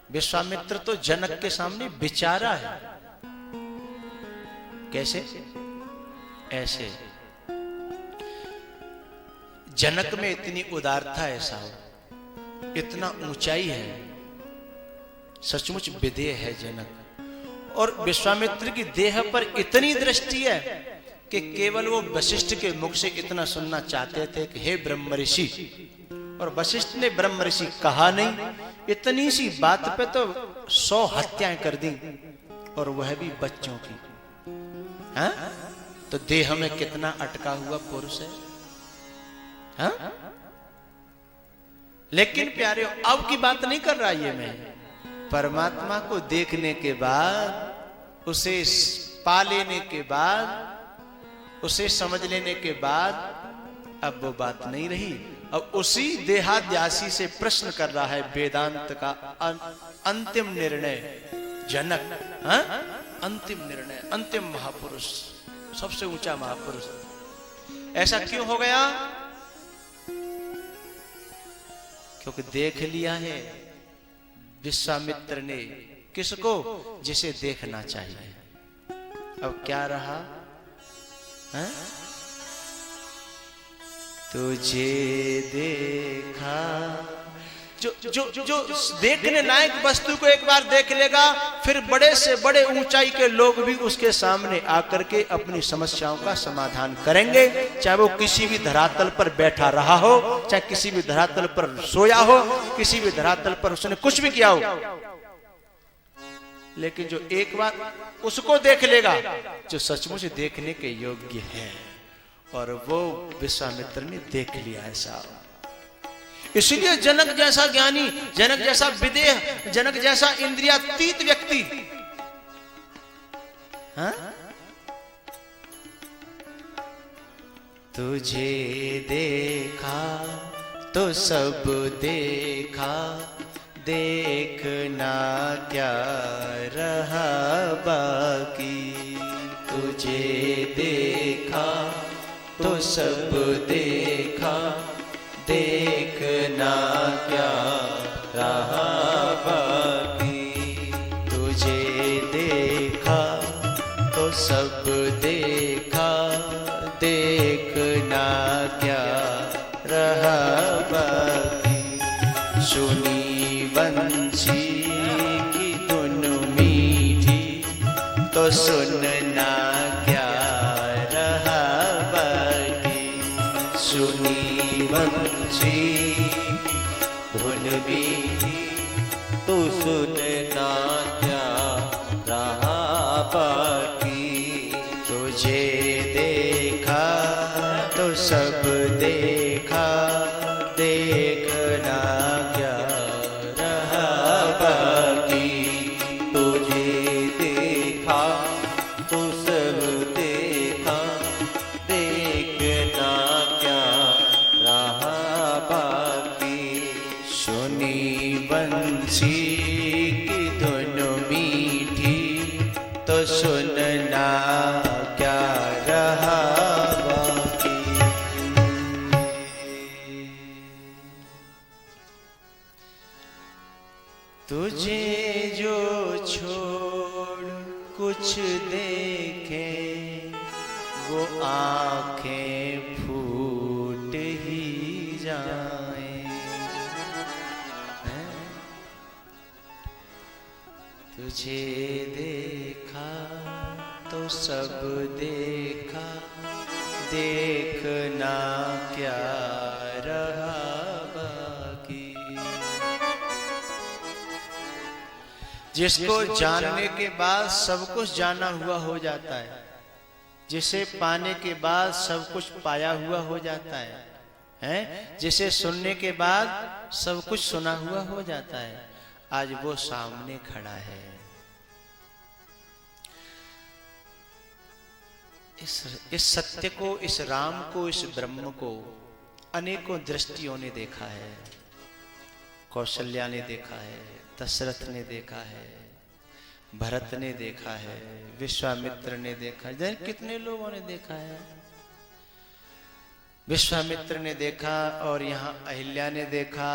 विश्वामित्र तो जनक के सामने बेचारा है। कैसे? ऐसे जनक में इतनी उदारता है साहब, इतना ऊंचाई है, सचमुच विदेह है जनक। और विश्वामित्र की देह पर इतनी दृष्टि है कि केवल वो वशिष्ठ के मुख से इतना सुनना चाहते थे कि हे ब्रह्म ऋषि, और वशिष्ठ ने ब्रह्म ऋषि कहा नहीं, इतनी सी बात पे तो 100 हत्याएं कर दी, और वह भी बच्चों की। हाँ? तो देह में कितना अटका हुआ पुरुष है। हाँ? लेकिन प्यारे, अब की बात नहीं कर रहा ये मैं, परमात्मा को देखने के बाद, उसे पा लेने के बाद, उसे समझ लेने के बाद अब वो बात नहीं रही। अब उसी देहाद्यासी से प्रश्न कर रहा है वेदांत का अंतिम निर्णय जनक। हाँ? अंतिम निर्णय, अंतिम महापुरुष, सबसे ऊंचा महापुरुष। ऐसा क्यों हो गया? क्योंकि देख लिया है विश्वामित्र ने किसको, जिसे देखना चाहिए। अब क्या रहा? है? तुझे देखा जो देखने लायक वस्तु को एक बार देख लेगा, फिर बड़े से बड़े ऊंचाई के लोग भी उसके सामने आकर के अपनी समस्याओं का समाधान करेंगे, चाहे वो किसी भी धरातल पर बैठा रहा हो, चाहे किसी भी धरातल पर सोया हो, किसी भी धरातल पर उसने कुछ भी किया हो। लेकिन जो एक बार उसको देख लेगा जो सचमुच देखने के योग्य है, और वो विश्वामित्र ने देख लिया ऐसा। इसलिए जनक जैसा ज्ञानी, जनक जैसा विदेह, जनक जैसा इंद्रियातीत व्यक्ति, हाँ? तुझे देखा तो सब देखा, देखना क्या रहा बाकी। तुझे देखा तो सब देखा, देखना क्या रहा बाकी। तुझे देखा तो सब देखा, देखना क्या रहा बाकी। सुनी बंसी की धुन मीठी, तो सुनना क्या रहा बाकी। सुनी बंसी धुन मीठी, तो सुनना क्या रहा बाकी। तुझे देखा तो सब देखा, देखना क्या रहा बाकी। तुझे देखा तो सब देखा, देखना क्या रहा बाकी। सुनी बंसी की धुन मीठी, तो सुनना क्या रहा बाकी। तुझे जो छोड़ कुछ देखे, वो आंखें फूट ही जाए। तुझे देखा तो सब देखा, देखना क्या रहा बाकी। जिसको जानने के बाद सब कुछ जाना हुआ हो जाता है, जिसे पाने के बाद सब कुछ पाया हुआ हो जाता है, हैं? जिसे सुनने के बाद सब कुछ सुना हुआ हो जाता है, आज वो सामने खड़ा है। इस सत्य को, इस राम को, इस ब्रह्म को अनेकों दृष्टियों ने देखा है। कौशल्या ने देखा है, दशरथ ने देखा है, भरत ने देखा है, विश्वामित्र ने देखा है, कितने लोगों ने देखा है। विश्वामित्र ने देखा, और यहाँ अहिल्या ने देखा,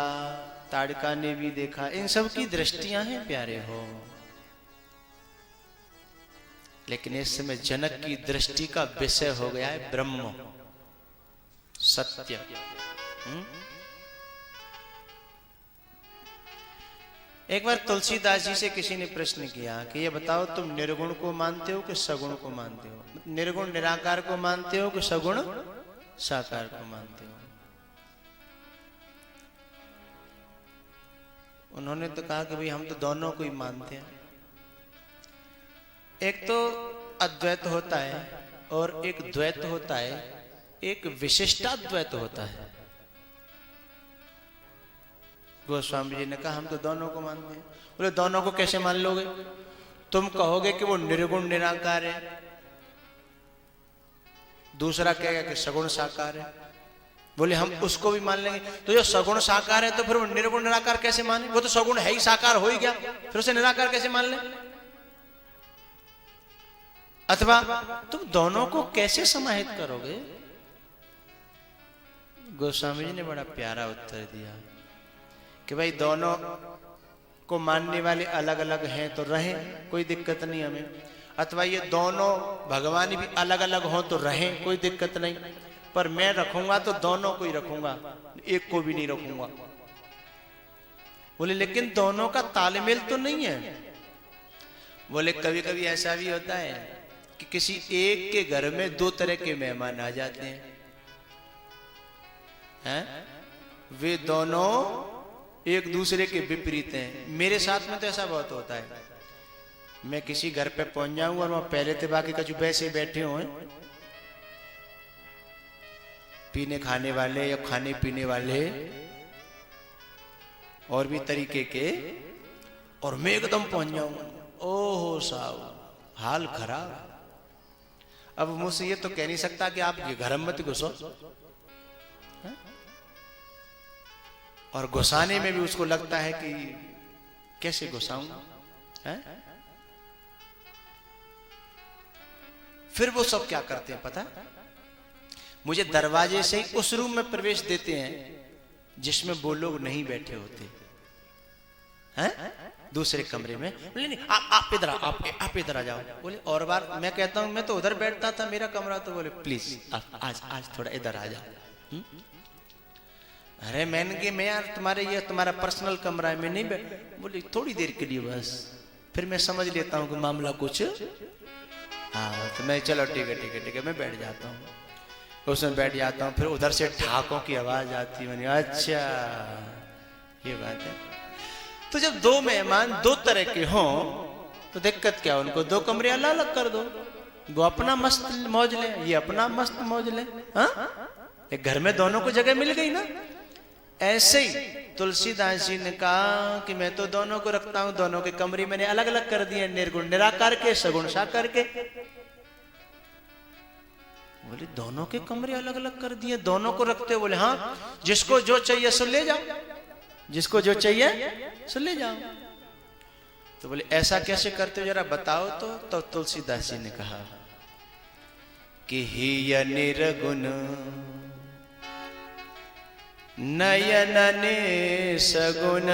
ताड़का ने भी देखा। इन सब की दृष्टियां हैं प्यारे हो। लेकिन इस समय जनक की दृष्टि का विषय हो गया है ब्रह्म, सत्य। एक बार तुलसीदास जी से किसी ने प्रश्न किया कि ये बताओ, तुम निर्गुण को मानते हो कि सगुण को मानते हो? निर्गुण निराकार को मानते हो कि सगुण साकार को मानते हो? उन्होंने तो कहा कि भाई हम तो दोनों को ही मानते हैं। एक तो अद्वैत होता है और एक द्वैत होता है, एक विशिष्टाद्वैत होता है। गोस्वामी जी ने कहा हम तो दोनों को मानते हैं। बोले दोनों को कैसे मान लोगे? तुम कहोगे कि वो निर्गुण निराकार है, दूसरा कहेगा कि सगुण साकार है। बोले हम उसको भी मान लेंगे। तो जो सगुण साकार है तो फिर वो निर्गुण निराकार कैसे माने? वो तो सगुण है ही, साकार हो ही गया, फिर उसे निराकार कैसे मान ले? अथवा तुम दोनों को कैसे समाहित करोगे? गोस्वामी जी ने बड़ा प्यारा उत्तर दिया कि भाई दोनों को मानने वाले अलग अलग हैं तो रहें, कोई दिक्कत नहीं हमें। अथवा ये दोनों भगवान भी अलग अलग हों तो रहें, कोई दिक्कत नहीं। पर मैं रखूंगा तो दोनों को ही रखूंगा, एक को भी नहीं रखूंगा। बोले लेकिन दोनों का तालमेल तो नहीं है। बोले कभी कभी ऐसा भी होता है कि किसी एक के घर में दो तरह के मेहमान आ जाते हैं, वे दोनों एक दूसरे के विपरीत हैं। मेरे साथ में तो ऐसा बहुत होता है, मैं किसी घर पे पहुंच जाऊं और वहां पहले तो बाकी कछु वैसे बैठे हो पीने खाने वाले या खाने पीने वाले और भी तरीके के, और मैं एकदम पहुंच जाऊं, ओहो साहब हाल खराब। अब मुझसे ये तो कह नहीं सकता कि आप ये घर में मत घुसो, और घुसाने में भी उसको लगता है कि कैसे घुसाऊं, फिर वो सब क्या करते हैं पता, मुझे दरवाजे से ही उस रूम में प्रवेश देते हैं जिसमें वो लोग नहीं बैठे होते हैं, दूसरे कमरे में। बोले नहीं आप इधर आप इधर आ जाओ। बोले और बार मैं कहता हूं मैं तो उधर बैठता था, मेरा कमरा, तो बोले प्लीज आज थोड़ा इधर आ जाओ। अरे मैंने कि मैं यार ये तुम्हारा पर्सनल कमरा है, मैं नहीं बैठ। बोले थोड़ी देर के लिए बस, फिर मैं समझ लेता हूँ कि मामला कुछ तो मैं चलो ठीक है मैं बैठ जाता हूँ, उसमें बैठ जाता हूँ। फिर उधर से ठाकों की आवाज आती, मैंने अच्छा ये बात है। तो जब दो मेहमान दो तरह के हों तो दिक्कत क्या, उनको दो कमरे अलग अलग कर दो, वो अपना मस्त मौज ले, ये अपना मस्त मौज ले। एक घर में दोनों को जगह मिल गई ना। ऐसे ही तुलसीदास जी ने कहा कि मैं तो दोनों को रखता हूं, दोनों के कमरे मैंने अलग अलग कर दिए, निर्गुण निराकार के, सगुण साकार के। बोले दोनों के कमरे अलग अलग कर दिए, दोनों को रखते? बोले हाँ, जिसको जो चाहिए सो ले जाओ, जिसको जो चाहिए सो ले जाओ। तो बोले ऐसा कैसे करते हो जरा बताओ। तो तुलसीदास जी ने कहा कि ही निर्गुण नयन ने सगुण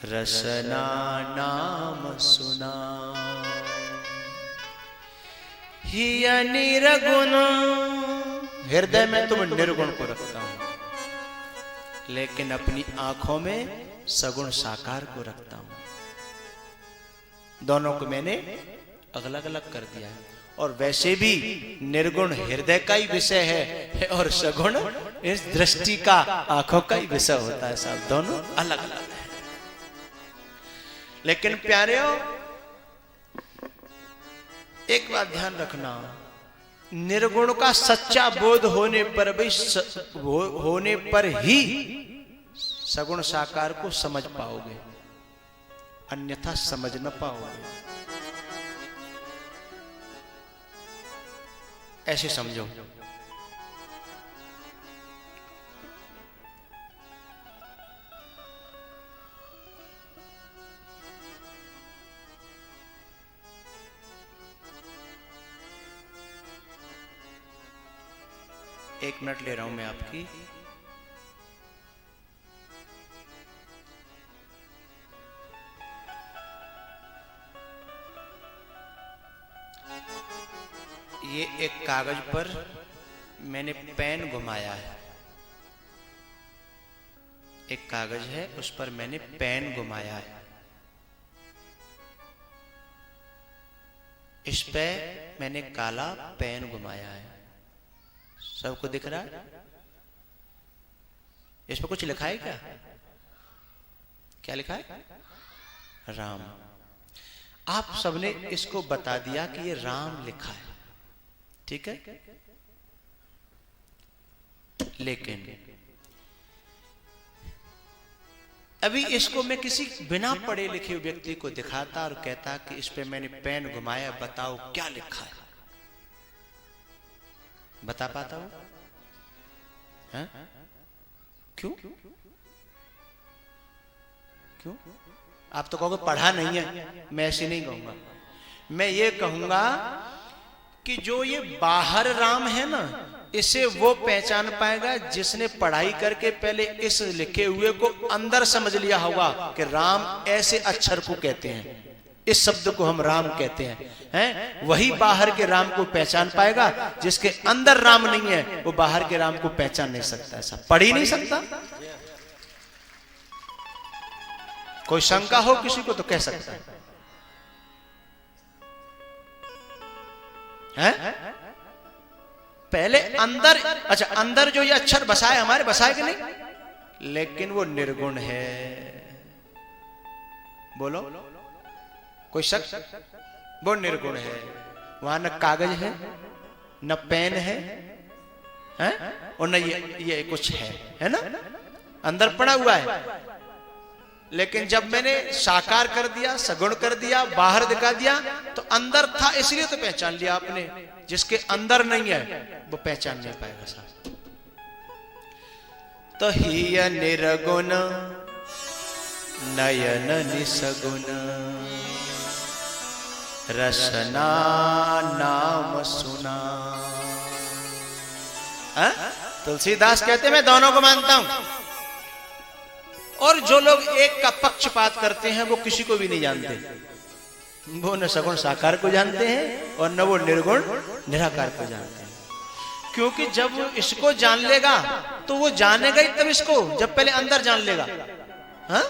रसना नाम सुना। ही निर्गुण, हृदय में तुम निर्गुण को रखता हूं, लेकिन अपनी आंखों में सगुण साकार को रखता हूं। दोनों को मैंने अलग अलग कर दिया है। और वैसे भी निर्गुण हृदय का ही विषय है और सगुण इस दृष्टि का, आंखों का ही विषय होता है साहब, दोनों अलग अलग है। लेकिन प्यारेओ एक बात ध्यान रखना, निर्गुण का सच्चा बोध होने पर भी होने पर ही सगुण साकार को समझ पाओगे, अन्यथा समझ न पाओगे। ऐसे समझो। एक मिनट ले रहा हूं मैं आपकी। ये एक कागज पर मैंने पेन घुमाया है, एक कागज है उस पर मैंने पेन घुमाया है। इस पे मैंने काला पेन घुमाया है, सबको दिख रहा है? इस पर कुछ लिखा है क्या? क्या लिखा है? राम। आप सबने इसको बता दिया कि ये राम लिखा है, ठीक है? लेकिन अभी इसको मैं किसी बिना पढ़े लिखे व्यक्ति को दिखाता और कहता कि इस पे मैंने पेन घुमाया, बताओ क्या लिखा है, बता पाता हूं? क्यों? क्यों? आप तो कहोगे पढ़ा नहीं है। मैं ऐसे नहीं कहूंगा, मैं ये कहूंगा कि जो ये बाहर राम है ना, इसे वो पहचान पाएगा जिसने पढ़ाई करके पहले इस लिखे हुए को अंदर समझ लिया होगा कि राम ऐसे अक्षर को कहते हैं। इस शब्द को हम राम कहते हैं। वही बाहर के राम को पहचान पाएगा, जिसके अंदर राम नहीं है वो बाहर के राम को पहचान नहीं सकता, ऐसा पढ़ ही नहीं सकता। कोई शंका हो किसी को तो कह सकता है? पहले अंदर, अच्छा अंदर जो ये अक्षर बसाए हमारे, बसाए कि नहीं? लेकिन वो निर्गुण है। बोलो कोई शक? वो निर्गुण है। वहां न कागज है, न पेन है, और न ये कुछ है ना, अंदर पड़ा हुआ है। लेकिन जब मैंने साकार कर दिया, सगुण कर दिया, बाहर दिखा दिया, तो अंदर था इसलिए तो पहचान लिया आपने। जिसके अंदर नहीं है वो पहचान नहीं पाएगा साहब। तो ही निर्गुण नयन निसगुण रसना नाम सुना। तुलसीदास कहते मैं दोनों को मानता हूं। और जो लोग एक का पक्षपात करते हैं वो किसी को भी नहीं जानते। वो न सगुण साकार को जानते हैं और न वो निर्गुण निराकार को जानते हैं। क्योंकि जब वो इसको जान लेगा तो वो जानेगा ही तब इसको, जब पहले अंदर जान लेगा। हाँ?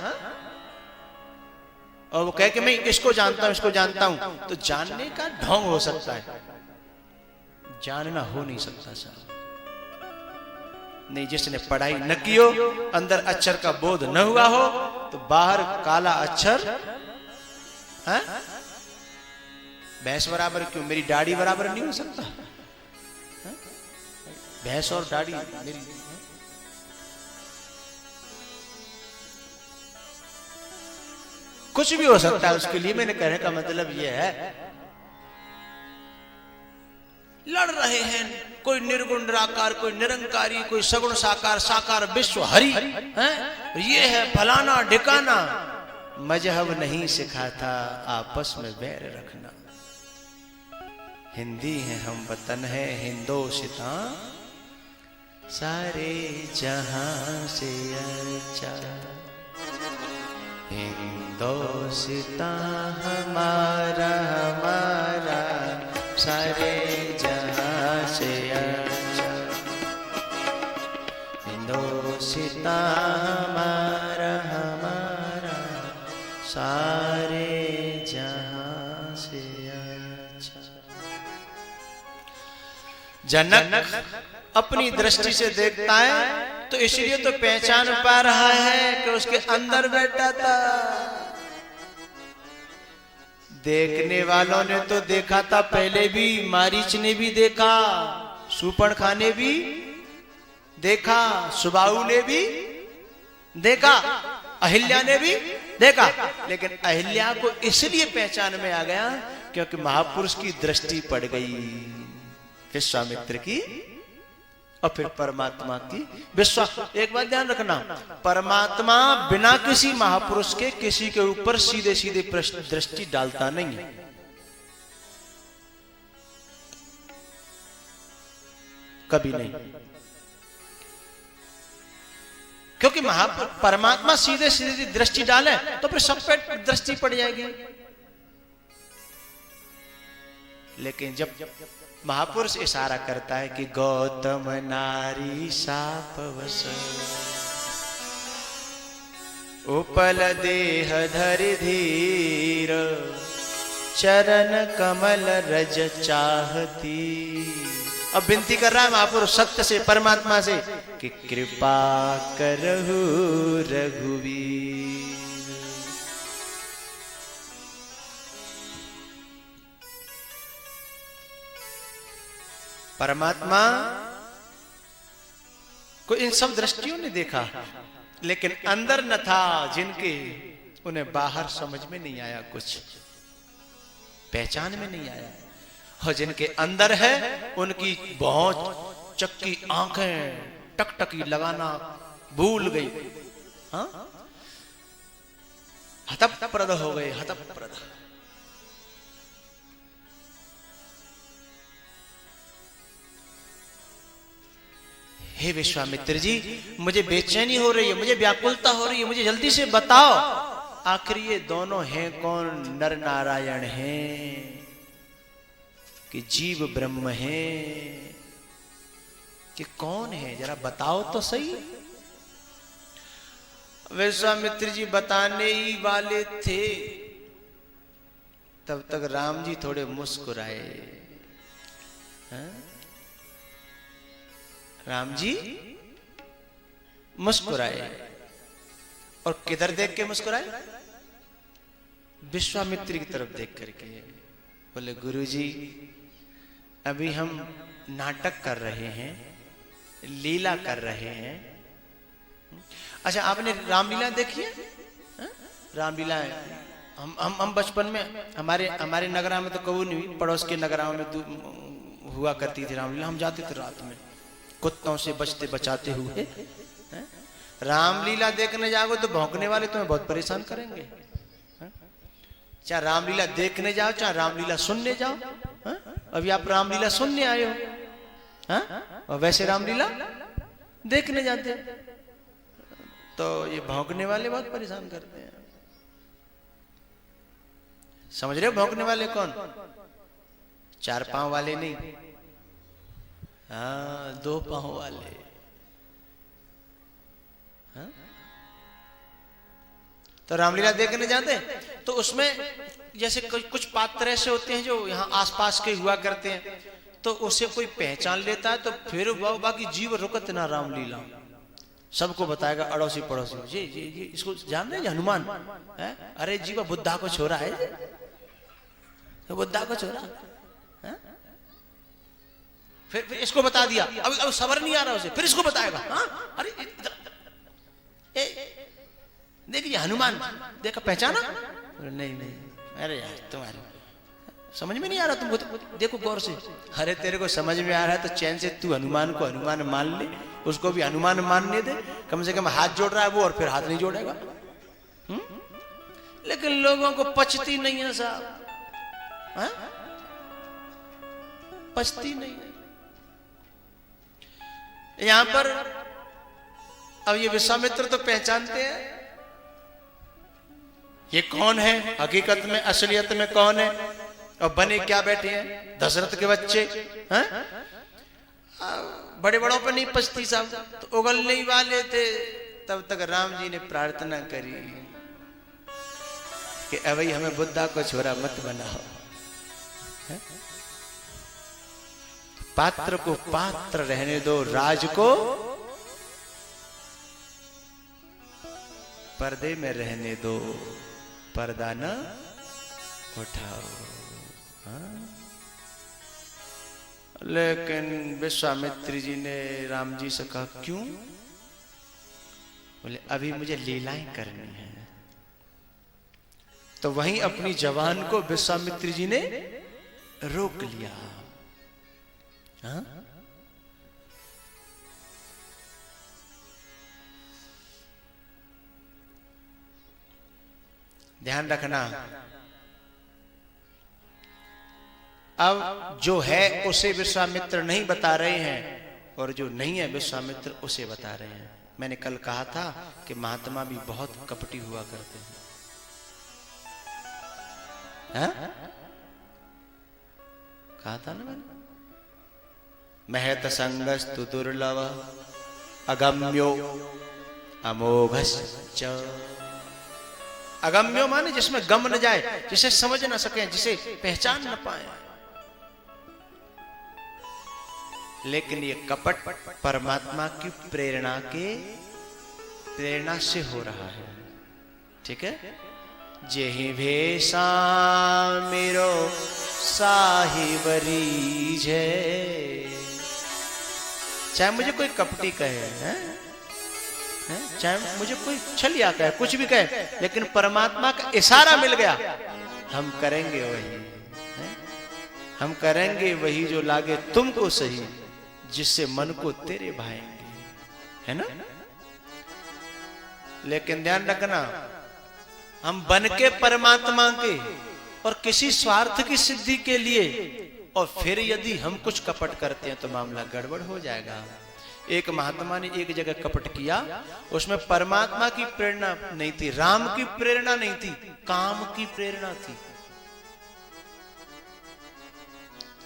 और वो कहे कि मैं इसको जानता हूं, इसको जानता हूं, तो जानने का ढोंग हो सकता है, जानना हो नहीं सकता सर। नहीं, जिसने पढ़ाई न की हो, अंदर अक्षर का बोध न हुआ हो, तो बाहर काला अक्षर है। भैंस बराबर क्यों, मेरी दाढ़ी बराबर नहीं हो सकता? भैंस और दाढ़ी मेरी, कुछ भी हो सकता है उसके लिए। मैंने कहने का मतलब यह है, लड़ रहे हैं, कोई निर्गुण निराकार, कोई निरंकारी, कोई सगुण साकार, साकार विश्व हरि है, ये है फलाना ढिकाना। मजहब नहीं सिखाता आपस में बैर रखना। हिंदी है हम वतन है हिंदोस्तां, सारे जहां से अच्छा। हिंदोस्तां हमारा हमारा, सारे जहां से अच्छा। हिंदोस्तां हमारा हमारा, सारे जहां से अच्छा। जनक अपनी दृष्टि से देखता है तो इसलिए तो पहचान पा रहा है कि उसके अंदर बैठा था। देखने वालों ने तो देखा था पहले भी, मारीच ने भी देखा, सुपर्णखा ने भी देखा, सुबाहु ने भी देखा, अहिल्या ने भी देखा। लेकिन अहिल्या को इसलिए पहचान में आ गया क्योंकि महापुरुष की दृष्टि पड़ गई, विश्वामित्र की और फिर परमात्मा की। एक बात ध्यान रखना, परमात्मा बिना किसी महापुरुष के किसी के ऊपर सीधे सीधे दृष्टि डालता नहीं है। कभी नहीं, क्योंकि परमात्मा सीधे सीधे दृष्टि डाले तो फिर सब पे दृष्टि पड़ जाएगी। लेकिन जब महापुरुष इशारा करता है कि गौतम नारी सापवस, उपल देह धरि धीर, चरण कमल रज चाहती। अब विनती कर रहा है महापुरुष सत्य से, परमात्मा से, कि कृपा करहु रघुवीर। परमात्मा को इन सब दृष्टियों ने देखा, लेकिन अंदर न था जिनके, उन्हें बाहर समझ में नहीं आया, कुछ पहचान में नहीं आया। और जिनके अंदर है उनकी बहुत चक्की आंखें टकटकी लगाना भूल गई। हाँ, हतप्रद हो गए, हतप्रद। हे विश्वामित्र जी, मुझे बेचैनी हो रही है, मुझे व्याकुलता हो रही है, मुझे जल्दी से बताओ आखिर ये दोनों हैं कौन? नर नारायण हैं कि जीव ब्रह्म हैं कि कौन है? जरा बताओ तो सही। विश्वामित्र जी बताने ही वाले थे, तब तक राम जी थोड़े मुस्कुराए। राम जी मुस्कुराए, और किधर देख के मुस्कुराए? विश्वामित्र की तरफ देख करके बोले, गुरुजी अभी हम नाटक कर रहे हैं, लीला कर रहे हैं। अच्छा, आपने रामलीला देखी है? रामलीला हम बचपन में हमारे नगरा में तो कभी नहीं हुई, पड़ोस के नगरा में हुआ करती थी रामलीला। हम जाते थे रात में कुत्तों से बचते बचाते हुए। रामलीला देखने जाओगे तो भौंकने वाले तुम्हें बहुत परेशान करेंगे। चाहे रामलीला देखने जाओ चाहे रामलीला सुनने जाओ। अभी आप रामलीला सुनने आए हो, और वैसे रामलीला देखने जाते तो ये भौंकने वाले बहुत परेशान करते हैं। समझ रहे हो भौंकने वाले कौन? 4 पांव वाले नहीं, 2 पांव वाले। तो रामलीला देखने जाते तो उसमें जैसे कुछ पात्र ऐसे होते हैं जो यहाँ आसपास के हुआ करते हैं, तो उसे कोई पहचान लेता है तो फिर बाकी जीव रुकत ना रामलीला सबको बताएगा, अड़ोसी पड़ोसी, जी इसको जान रहे हैं हनुमान है? अरे जी वो बुद्धा को छोड़ा है, बुद्धा को छोड़ा। फिर इसको बता दिया, अब सबर नहीं आ रहा उसे, फिर इसको बताएगा। अरे देखिए हनुमान, देखा पहचाना? नहीं, अरे यार तुम्हारे समझ में नहीं आ रहा तुमको, तो देखो गौर से। अरे तेरे को समझ में आ रहा है तो चैन से तू हनुमान को हनुमान मान ले, उसको भी हनुमान मानने दे। कम से कम हाथ जोड़ रहा है वो, और फिर हाथ नहीं जोड़ेगा। लेकिन लोगों को पचती नहीं है साहब, पचती नहीं है। यहां पर अब ये विश्वामित्र तो पहचानते हैं ये कौन है, हकीकत में असलियत में कौन है, और बने क्या बैठे हैं दशरथ के बच्चे हैं? बड़े बड़ों पे नहीं पछती साहब, तो उगलने ही वाले थे। तब तक राम जी ने प्रार्थना करी कि अभी हमें बुद्धा को छोरा मत बनाओ, पात्र को पात्र रहने दो, राज को पर्दे में रहने दो, पर्दा न उठाओ। लेकिन विश्वामित्र जी ने राम जी से कहा क्यों? बोले अभी मुझे लीलाएं करनी है। तो वहीं अपनी जवान को विश्वामित्र जी ने रोक लिया। ध्यान रखना, अब जो है उसे विश्वामित्र नहीं बता रहे हैं, और जो नहीं है विश्वामित्र उसे बता रहे हैं। मैंने कल कहा था कि महात्मा भी बहुत कपटी हुआ करते हैं, कहा था ना मैंने। महत संगस्तु दुर्लभ अगम्यो अमोघश्च। अगम्यो माने जिसमें गम न जाए, जिसे समझ न सके, जिसे पहचान न पाए। लेकिन ये कपट परमात्मा की प्रेरणा से हो रहा है। ठीक है, जेहि भेषा मेरो साहिब रीझे। चाहे मुझे कोई कपटी कहे हैं, चाहे मुझे कोई छलिया कहे, कुछ भी कहे, लेकिन परमात्मा का इशारा मिल गया, हम करेंगे वही, हम करेंगे वही जो लागे तुमको सही, जिससे मन को तेरे भाएंगे, है ना। लेकिन ध्यान रखना, हम बन के परमात्मा के और किसी स्वार्थ की सिद्धि के लिए, और फिर यदि हम कुछ कपट करते हैं तो मामला गड़बड़ हो जाएगा। एक महात्मा ने एक जगह कपट किया, उसमें परमात्मा की प्रेरणा नहीं थी, राम की प्रेरणा नहीं थी, काम की प्रेरणा थी,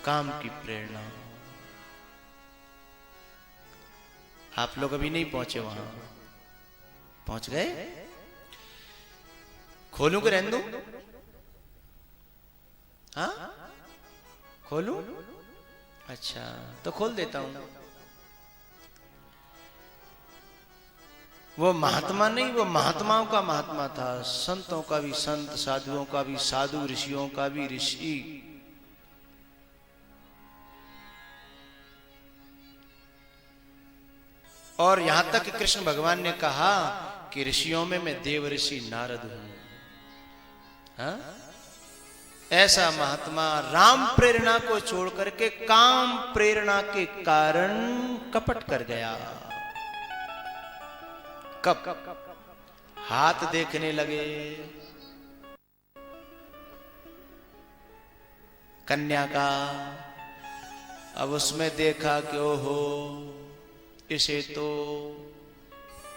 काम की प्रेरणा। आप लोग अभी नहीं पहुंचे वहां, पहुंच गए? खोलूं कि रहने दूं? हाँ खोलूं? अच्छा तो खोल देता हूं। वो महात्मा नहीं, वो महात्माओं का महात्मा था, संतों का भी संत, साधुओं का भी साधु, ऋषियों का भी ऋषि। और यहां तक कि कृष्ण भगवान ने कहा कि ऋषियों में मैं देव ऋषि नारद हूं। हाँ? ऐसा महात्मा राम प्रेरणा को छोड़ करके काम प्रेरणा के कारण कपट कर गया। कब? हाथ देखने लगे, कन्या का, अब उसमें देखा कि ओहो इसे तो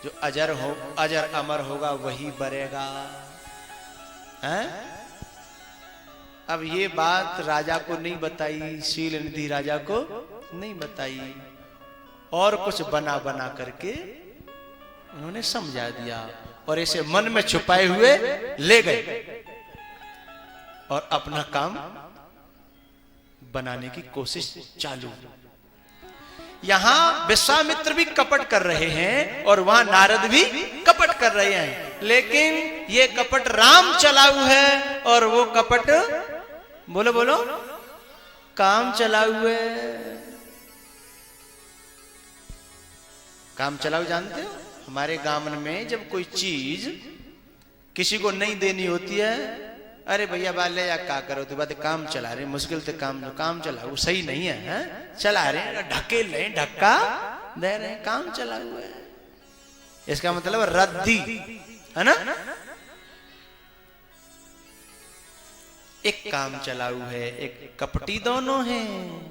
जो अजर अमर होगा वही बरेगा। हैं? अब ये बात राजा को नहीं बताई, शीलनिधि राजा को नहीं बताई, और कुछ बना बना करके उन्होंने समझा दिया और इसे मन में छुपाए हुए ले गए और अपना काम बनाने की कोशिश चालू। यहां विश्वामित्र भी कपट कर रहे हैं और वहां नारद भी कपट कर रहे हैं, लेकिन ये कपट राम चलाऊ है और वो कपट बोलो बोलो काम चलाऊ है। काम चलाऊ जानते हो? हमारे गांव में जब कोई चीज किसी को नहीं देनी होती है, अरे भैया बाले या क्या करो तो बात काम चला रहे, मुश्किल से काम चला, वो सही नहीं है, है? चला रहे, ढकेल रहे, धक्का दे रहे, काम चला हुआ है, इसका मतलब रद्दी है ना। एक काम चलाऊ है, एक कपटी, दोनों हैं।